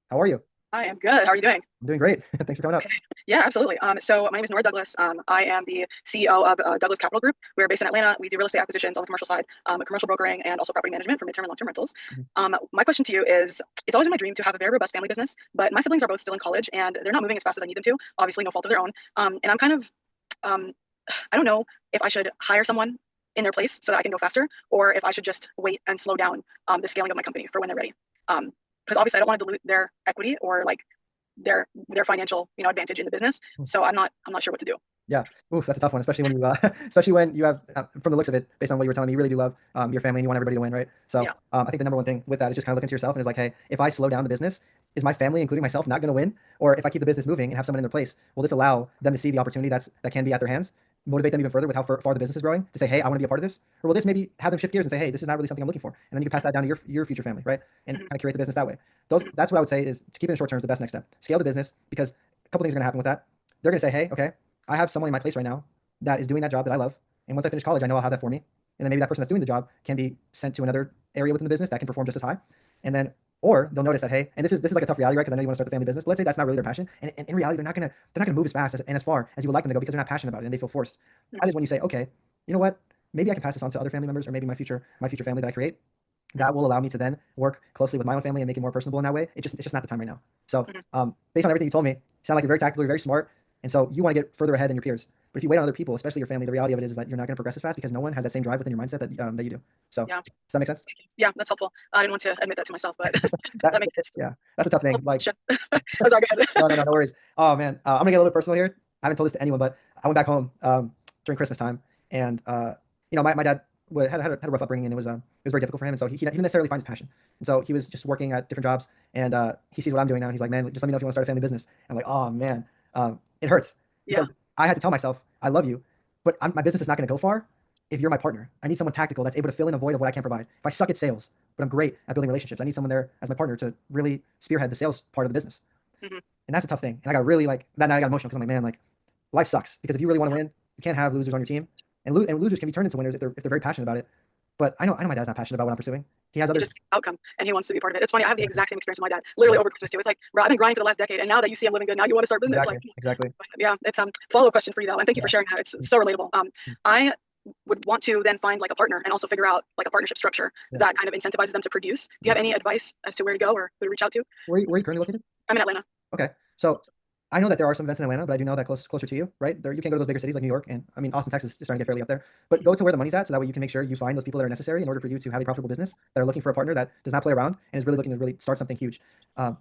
How are you? I am good. How are you doing? I'm doing great. Thanks for coming up. Yeah, absolutely. So my name is Nora Douglas. I am the CEO of Douglas Capital Group. We're based in Atlanta. We do real estate acquisitions on the commercial side, commercial brokering, and also property management for midterm and long-term rentals. My question to you is, it's always been my dream to have a very robust family business, but my siblings are both still in college and they're not moving as fast as I need them to, obviously no fault of their own. And I'm kind of, I don't know if I should hire someone in their place so that I can go faster, or if I should just wait and slow down the scaling of my company for when they're ready. Because obviously I don't want to dilute their equity or like their financial advantage in the business. So I'm not sure what to do. Yeah. Oof, that's a tough one, especially when you have from the looks of it, based on what you were telling me, you really do love your family and you want everybody to win, right? So yeah. I think the number one thing with that is just kind of look into yourself and is like, hey, if I slow down the business, is my family, including myself, not going to win? Or if I keep the business moving and have someone in their place, will this allow them to see the opportunity that can be at their hands motivate them even further with how far the business is growing to say, hey, I want to be a part of this? Or will this maybe have them shift gears and say, hey, this is not really something I'm looking for? And then you can pass that down to your future family, right? And kind of curate the business that way. That's what I would say is to keep it in short term is the best next step. Scale the business because a couple things are going to happen with that. They're going to say, hey, okay, I have someone in my place right now that is doing that job that I love. And once I finish college, I know I'll have that for me. And then maybe that person that's doing the job can be sent to another area within the business that can perform just as high. And then, or they'll notice that, hey, and this is like a tough reality, right? Because I know you want to start the family business. But let's say that's not really their passion. And in reality, they're not gonna move as fast and as far as you would like them to go because they're not passionate about it and they feel forced. That is when you say, okay, you know what? Maybe I can pass this on to other family members or maybe my future family that I create. That will allow me to then work closely with my own family and make it more personable in that way. It's just not the time right now. So based on everything you told me, you sound like you're very tactical, you're very smart. And so you want to get further ahead than your peers. But if you wait on other people, especially your family, the reality of it is that you're not going to progress as fast because no one has that same drive within your mindset that you do. So Yeah. does that make sense? Yeah, that's helpful. I didn't want to admit that to myself, but that makes sense. Yeah, that's a tough thing. Like, those are good. no worries. Oh man, I'm gonna get a little bit personal here. I haven't told this to anyone, but I went back home during Christmas time, and my dad had a rough upbringing, and it was very difficult for him, and so he didn't necessarily find his passion, and so he was just working at different jobs, and he sees what I'm doing now, and he's like, man, just let me know if you want to start a family business. I'm like, oh man, it hurts because I had to tell myself I love you, but my business is not going to go far if you're my partner. I need someone tactical that's able to fill in a void of what I can't provide. If I suck at sales, but I'm great at building relationships, I need someone there as my partner to really spearhead the sales part of the business. And that's a tough thing. And I got really that night I got emotional because I'm like, man, like life sucks because if you really want to win, you can't have losers on your team, and losers can be turned into winners if they're very passionate about it. But I know my dad's not passionate about what I'm pursuing. He has other just outcome, and he wants to be part of it. It's funny. I have the exact same experience with my dad. Literally over Christmas too. It's like, bro, I've been grinding for the last decade, and now that you see I'm living good, now you want to start business. Exactly. Yeah, it's follow-up question for you though, and thank you for sharing that. It's so relatable. I would want to then find like a partner and also figure out like a partnership structure that kind of incentivizes them to produce. Do you have any advice as to where to go or who to reach out to? Where are you currently located? I'm in Atlanta. Okay, so I know that there are some events in Atlanta, but I do know that closer to you, right? There, you can go to those bigger cities like New York, and I mean Austin, Texas is starting to get fairly up there. But go to where the money's at, so that way you can make sure you find those people that are necessary in order for you to have a profitable business that are looking for a partner that does not play around and is really looking to really start something huge.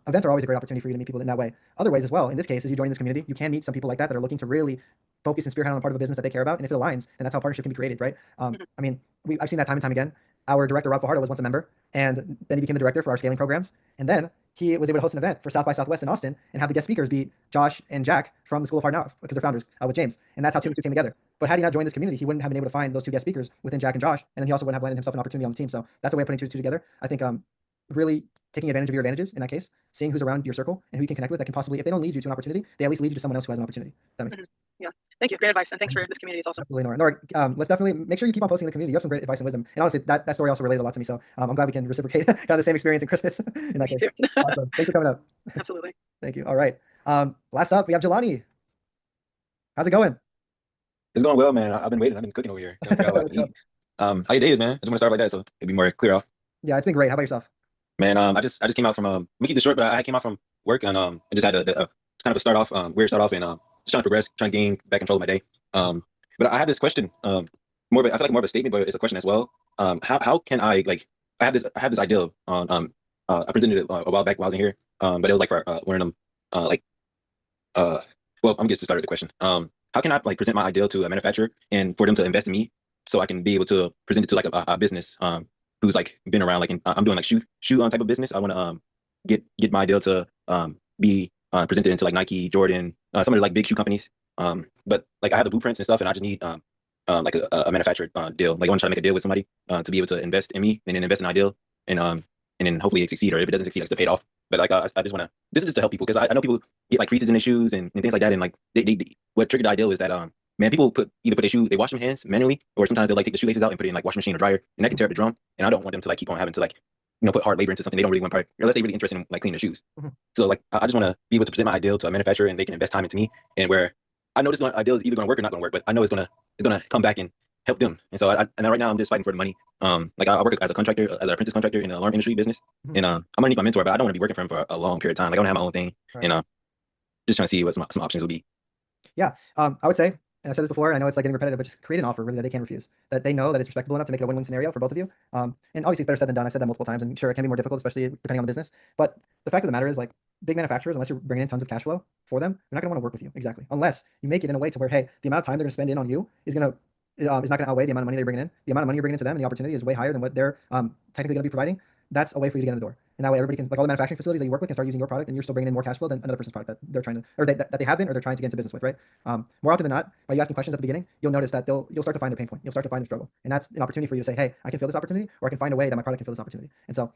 Events are always a great opportunity for you to meet people in that way. Other ways as well. In this case, as you join this community, you can meet some people like that are looking to really focus and spearhead on a part of a business that they care about, and if it aligns, then that's how partnership can be created, right? I mean, I've seen that time and time again. Our director Rob Fajardo was once a member, and then he became the director for our scaling programs, and then he was able to host an event for South by Southwest in Austin and have the guest speakers be Josh and Jack from the School of Hard Knocks because they're founders with James, and that's how 2 and 2 came together. But had he not joined this community, he wouldn't have been able to find those 2 guest speakers within Jack and Josh, and then he also wouldn't have landed himself an opportunity on the team. So that's a way of putting 2 and 2 together. I think really taking advantage of your advantages in that case, seeing who's around your circle and who you can connect with that can possibly, if they don't lead you to an opportunity, they at least lead you to someone else who has an opportunity. That makes sense. Yeah. Thank you. Great advice. And thanks for this community. It's awesome. Absolutely, Nora. Let's definitely make sure you keep on posting in the community. You have some great advice and wisdom. And honestly, that story also related a lot to me. So I'm glad we can reciprocate kind of the same experience in Christmas in that case. Awesome. Thanks for coming up. Absolutely. Thank you. All right. Last up, we have Jelani. How's it going? It's going well, man. I've been waiting. I've been cooking over here. Trying to figure out what to eat. How your day is, man? I just want to start like that so it'd be more clear off. Yeah, it's been great. How about yourself? Man, I just came out from let me keep this short, but I came out from work and I just had a kind of a start off, weird start off, and just trying to progress, trying to gain back control of my day. But I have this question, I feel like more of a statement, but it's a question as well. How can I I have this idea on I presented it a while back while I was in here, but it was like for one of them well, I'm gonna get started with the question. How can I present my ideal to a manufacturer and for them to invest in me so I can be able to present it to a business who's been around I'm doing shoe type of business. I want to get my ideal to be presented into Nike, Jordan, some of the big shoe companies. But I have the blueprints and stuff, and I just need a manufacturer deal. I want to try to make a deal with somebody to be able to invest in me and then invest in an ideal and then hopefully it succeed, or if it doesn't succeed, it's paid off. But I just want to. This is just to help people because I know people get creases in their shoes and things like that, and they what triggered the ideal is that man, people either put they wash their hands manually, or sometimes they'll take the shoelaces out and put it in washing machine or dryer, and that can tear up the drum. And I don't want them to keep on having to put hard labor into something they don't really want, unless they're really interested in cleaning their shoes. So I just want to be able to present my ideal to a manufacturer and they can invest time into me, and where I know this ideal is either going to work or not going to work, but I know it's going to come back and help them. And so right now I'm just fighting for the money. I work as a contractor, as an apprentice contractor in the alarm industry business, and I'm gonna need my mentor, but I don't want to be working for him for a long period of time. I want to have my own thing, and just trying to see what some options will be. Yeah, I would say, and I've said this before, and I know it's getting repetitive, but just create an offer really that they can refuse, that they know that it's respectable enough to make it a win-win scenario for both of you. And obviously it's better said than done. I've said that multiple times, and sure, it can be more difficult, especially depending on the business. But the fact of the matter is, big manufacturers, unless you're bringing in tons of cash flow for them, they're not gonna want to work with you. Exactly, unless you make it in a way to where, hey, the amount of time they're gonna spend in on you is not going to outweigh the amount of money they're bringing in. The amount of money you're bringing into them and the opportunity is way higher than what they're technically going to be providing. That's a way for you to get in the door. And that way everybody can, like all the manufacturing facilities that you work with can start using your product, and you're still bringing in more cash flow than another person's product that they're trying to, or that they have been, or they're trying to get into business with, right? More often than not, by you asking questions at the beginning, you'll notice that you'll start to find their pain point. You'll start to find their struggle. And that's an opportunity for you to say, hey, I can fill this opportunity, or I can find a way that my product can fill this opportunity. And so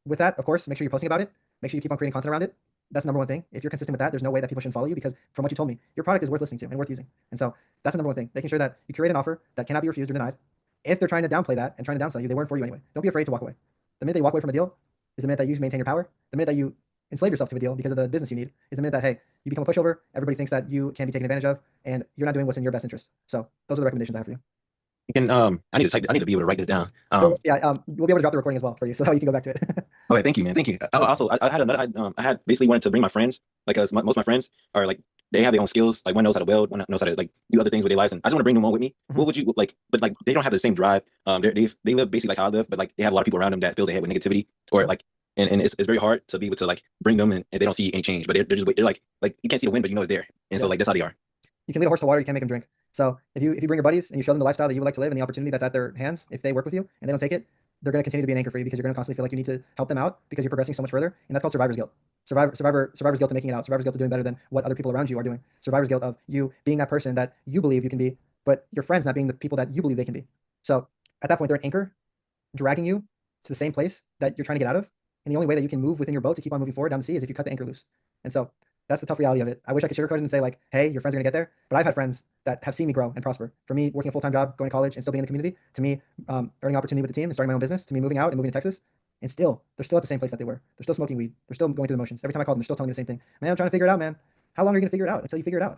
with that, of course, make sure you're posting about it. Make sure you keep on creating content around it. That's the number one thing. If you're consistent with that, there's no way that people shouldn't follow you, because from what you told me, your product is worth listening to and worth using. And so that's the number one thing, making sure that you curate an offer that cannot be refused or denied. If they're trying to downplay that and trying to downsell you, they weren't for you anyway. Don't be afraid to walk away. The minute they walk away from a deal is the minute that you maintain your power. The minute that you enslave yourself to a deal because of the business you need is the minute that, hey, you become a pushover, everybody thinks that you can be taken advantage of, and you're not doing what's in your best interest. So those are the recommendations I have for you. You can I need to be able to write this down. So, yeah, we'll be able to drop the recording as well for you, so you can go back to it. Okay, thank you, man. Thank you. Also, I had another. I had basically wanted to bring my friends, like, most of my friends are like, they have their own skills. Like, one knows how to weld, one knows how to like do other things with their lives, and I just want to bring them on with me. What would you like? But like, they don't have the same drive. They live basically like how I live, but like they have a lot of people around them that fills their head with negativity, or like, and it's very hard to be able to like bring them, and they don't see any change, but they're like you can't see the wind, but you know it's there, and so like that's how they are. You can lead a horse to water, you can't make them drink. So if you bring your buddies and you show them the lifestyle that you would like to live and the opportunity that's at their hands, if they work with you and they don't take it, they're going to continue to be an anchor for you, because you're going to constantly feel like you need to help them out because you're progressing so much further. And that's called survivor's guilt. Survivor's guilt to making it out. Survivor's guilt to doing better than what other people around you are doing. Survivor's guilt of you being that person that you believe you can be, but your friends not being the people that you believe they can be. So at that point, they're an anchor dragging you to the same place that you're trying to get out of. And the only way that you can move within your boat to keep on moving forward down the sea is if you cut the anchor loose. And so that's the tough reality of it. I wish I could sugarcoat it and say like, hey, your friends are gonna get there. But I've had friends that have seen me grow and prosper. For me, working a full-time job, going to college, and still being in the community, to me, earning opportunity with the team and starting my own business, to me moving out and moving to Texas, and still, they're still at the same place that they were. They're still smoking weed. They're still going through the motions. Every time I call them, they're still telling me the same thing. Man, I'm trying to figure it out, man. How long are you gonna figure it out until you figure it out?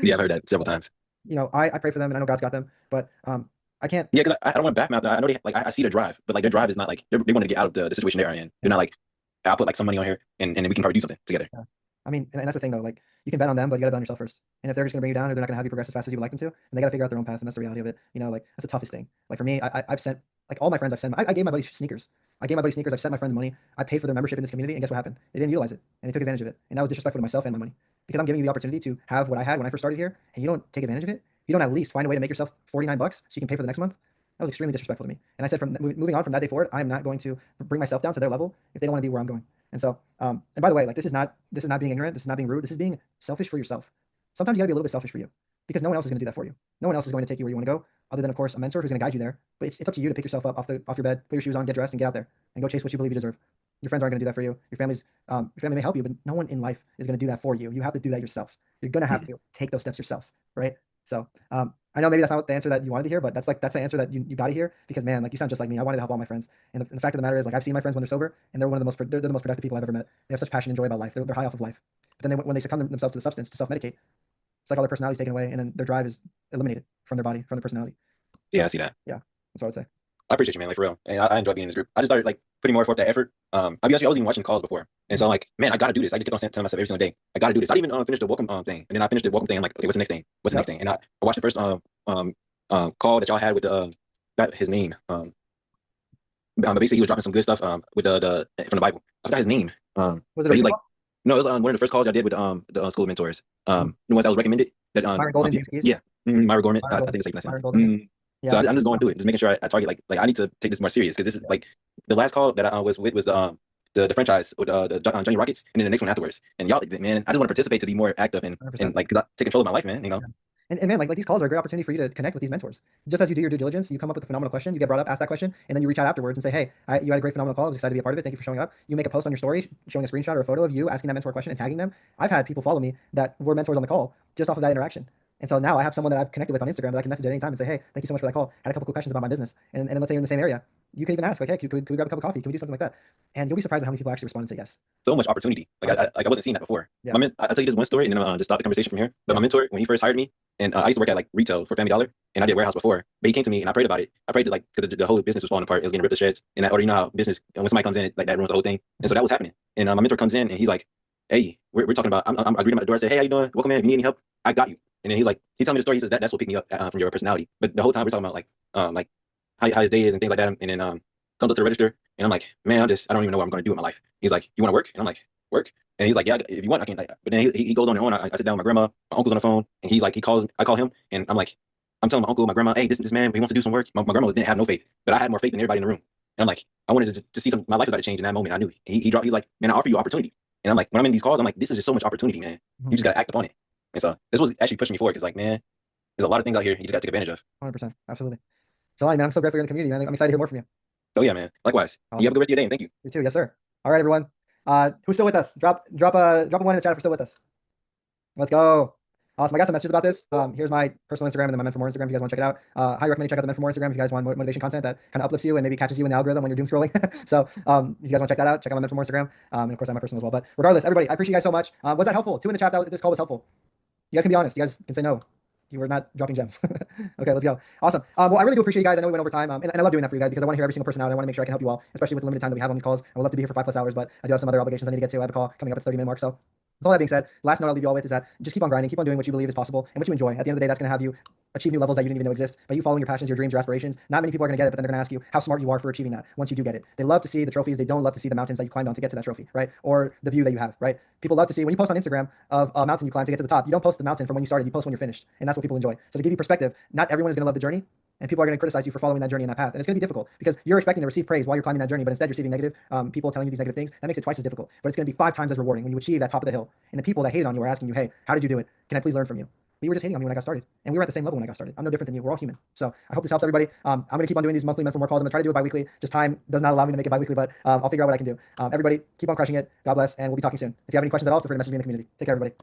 Yeah, I've heard that several times. You know, I pray for them, and I know God's got them, but I can't. Yeah, because I don't want to backmouth. I know they like I see their drive, but like their drive is not like they want to get out of the situation they're in. They're not like, I'll put like some money on here and we can probably do something together. Yeah. I mean, and that's the thing though. Like, you can bet on them, but you gotta bet on yourself first. And if they're just gonna bring you down, or they're not gonna have you progress as fast as you would like them to, then they gotta figure out their own path. And that's the reality of it. You know, like that's the toughest thing. Like for me, I've sent like all my friends. I gave my buddies sneakers. I've sent my friends money. I paid for their membership in this community, and guess what happened? They didn't utilize it, and they took advantage of it. And that was disrespectful to myself and my money, because I'm giving you the opportunity to have what I had when I first started here, and you don't take advantage of it. You don't at least find a way to make yourself $49 so you can pay for the next month. That was extremely disrespectful to me. And I said, from moving on from that day forward, I'm not going to bring myself down to their level if they don't want to be where I'm going. And so, and by the way, like this is not being ignorant. This is not being rude. This is being selfish for yourself. Sometimes you gotta be a little bit selfish for you, because no one else is going to do that for you. No one else is going to take you where you want to go, other than of course a mentor who's going to guide you there. But it's up to you to pick yourself up off your bed, put your shoes on, get dressed, and get out there and go chase what you believe you deserve. Your friends aren't going to do that for you. Your family may help you, but no one in life is going to do that for you. You have to do that yourself. You're going to have to take those steps yourself, right? So I know maybe that's not the answer that you wanted to hear, but that's the answer that you got to hear, because man, like you sound just like me. I wanted to help all my friends, and the fact of the matter is, like I've seen my friends when they're sober, and they're the most productive people I've ever met. They have such passion and joy about life. They're high off of life, but then when they succumb themselves to the substance, to self-medicate, it's like all their personality is taken away, and then their drive is eliminated from their body, from their personality. So, yeah, I see that. Yeah, that's what I'd say. I appreciate you, man, like for real, and I enjoy being in this group. I just started like putting more forth that effort. I'll be honest, I was even watching calls before, and so I'm like, man, I gotta do this. I just kept on telling myself every single day, I gotta do this. I didn't even finish the welcome thing, and then I finished the welcome thing. I'm like, okay, what's the next thing? What's the next thing? And I watched the first call that y'all had with not his name. But basically he was dropping some good stuff with the from the Bible. I forgot his name. Was it but he's like, no, it was one of the first calls I did with the school of mentors. The ones that was recommended. That Myron Golden, yeah, Myra Gorman. I think it's like that. Yeah. So I'm just going through it, just making sure I target like I need to take this more serious, because this is like the last call that I was with was the franchise with the Johnny Rockets, and then the next one afterwards. And y'all, man, I just want to participate, to be more active and like take control of my life, man. You know. And man, like these calls are a great opportunity for you to connect with these mentors. Just as you do your due diligence, you come up with a phenomenal question, you get brought up, ask that question, and then you reach out afterwards and say, hey, you had a great phenomenal call. I was excited to be a part of it. Thank you for showing up. You make a post on your story showing a screenshot or a photo of you asking that mentor a question and tagging them. I've had people follow me that were mentors on the call just off of that interaction. And so now I have someone that I've connected with on Instagram that I can message at any time and say, hey, thank you so much for that call. I had a couple cool questions about my business. And then let's say you're in the same area. You can even ask, like, hey, can we grab a cup of coffee? Can we do something like that? And you'll be surprised at how many people actually respond and say yes. So much opportunity. Like I wasn't seeing that before. Yeah. I'll tell you this one story, and then just stop the conversation from here. But my mentor, when he first hired me, and I used to work at like retail for Family Dollar, and I did warehouse before. But he came to me and I prayed about it. I prayed to, like, because the whole business was falling apart. It was getting ripped to shreds. And you know how business, when somebody comes in, it, like that ruins the whole thing. And so that was happening. And my mentor comes in and he's like, hey, we're talking about, I'm greeting him at the door. I say, hey, how you doing? Welcome in. If you need any help, I got you. And then he's telling me the story. He says that's what picked me up from your personality. But the whole time we're talking about like how his day is and things like that. And then comes up to the register, and I'm like, man, I don't even know what I'm going to do in my life. He's like, you want to work? And I'm like, work? And he's like, yeah, if you want, I can. But then he goes on and on. I sit down with my grandma. My uncle's on the phone, and he's like, I call him, and I'm telling my uncle, my grandma, hey, this man, he wants to do some work. My grandma didn't have no faith, but I had more faith than everybody in the room. And I'm like, I wanted to see some my life about to change in that moment. I knew it. He's like, man, I offer you opportunity. And I'm like, when I'm in these calls, I'm like, this is just so much opportunity, man. You just gotta act upon it. And so this was actually pushing me forward because like, man, there's a lot of things out here you just gotta take advantage of. 100%. Absolutely. So, man, I'm so grateful you're in the community, man. I'm excited to hear more from you. Oh yeah, man. Likewise. Awesome. You have a good rest of your day, and thank you. You too. Yes, sir. All right, everyone. Who's still with us? Drop a one in the chat if you're still with us. Let's go. Awesome. I got some messages about this. Here's my personal Instagram and then my Men for More Instagram if you guys want to check it out. Highly recommend you check out the Men for More Instagram if you guys want motivation content that kind of uplifts you and maybe catches you in the algorithm when you're doom scrolling. So if you guys want to check that out, check out my Men for More Instagram. And of course, I'm my personal as well. But regardless, everybody, I appreciate you guys so much. Was that helpful? 2 in the chat that this call was helpful. You guys can be honest. You guys can say no. You were not dropping gems. Okay, let's go. Awesome. Well, I really do appreciate you guys. I know we went over time, and I love doing that for you guys because I want to hear every single person out. I want to make sure I can help you all, especially with the limited time that we have on these calls. I would love to be here for 5+ hours, but I do have some other obligations I need to get to. I have a call coming up at the 30-minute mark. So with all that being said, last note I'll leave you all with is that just keep on grinding, keep on doing what you believe is possible and what you enjoy. At the end of the day, that's going to have you achieve new levels that you didn't even know exist. By you following your passions, your dreams, your aspirations, not many people are going to get it, but then they're going to ask you how smart you are for achieving that once you do get it. They love to see the trophies. They don't love to see the mountains that you climbed on to get to that trophy, right? Or the view that you have, right? People love to see when you post on Instagram of a mountain you climb to get to the top. You don't post the mountain from when you started. You post when you're finished, and that's what people enjoy. So to give you perspective, not everyone is going to love the journey. And people are going to criticize you for following that journey and that path. And it's going to be difficult because you're expecting to receive praise while you're climbing that journey, but instead you're receiving negative people telling you these negative things. That makes it twice as difficult. But it's going to be 5 times as rewarding when you achieve that top of the hill. And the people that hated on you are asking you, hey, how did you do it? Can I please learn from you? But you were just hating on me when I got started. And we were at the same level when I got started. I'm no different than you. We're all human. So I hope this helps everybody. I'm going to keep on doing these monthly Men for More calls. I'm going to try to do it bi-weekly. Just time does not allow me to make it bi-weekly, but I'll figure out what I can do. Everybody, keep on crushing it. God bless. And we'll be talking soon. If you have any questions at all, feel free to message me in the community. Take care, everybody.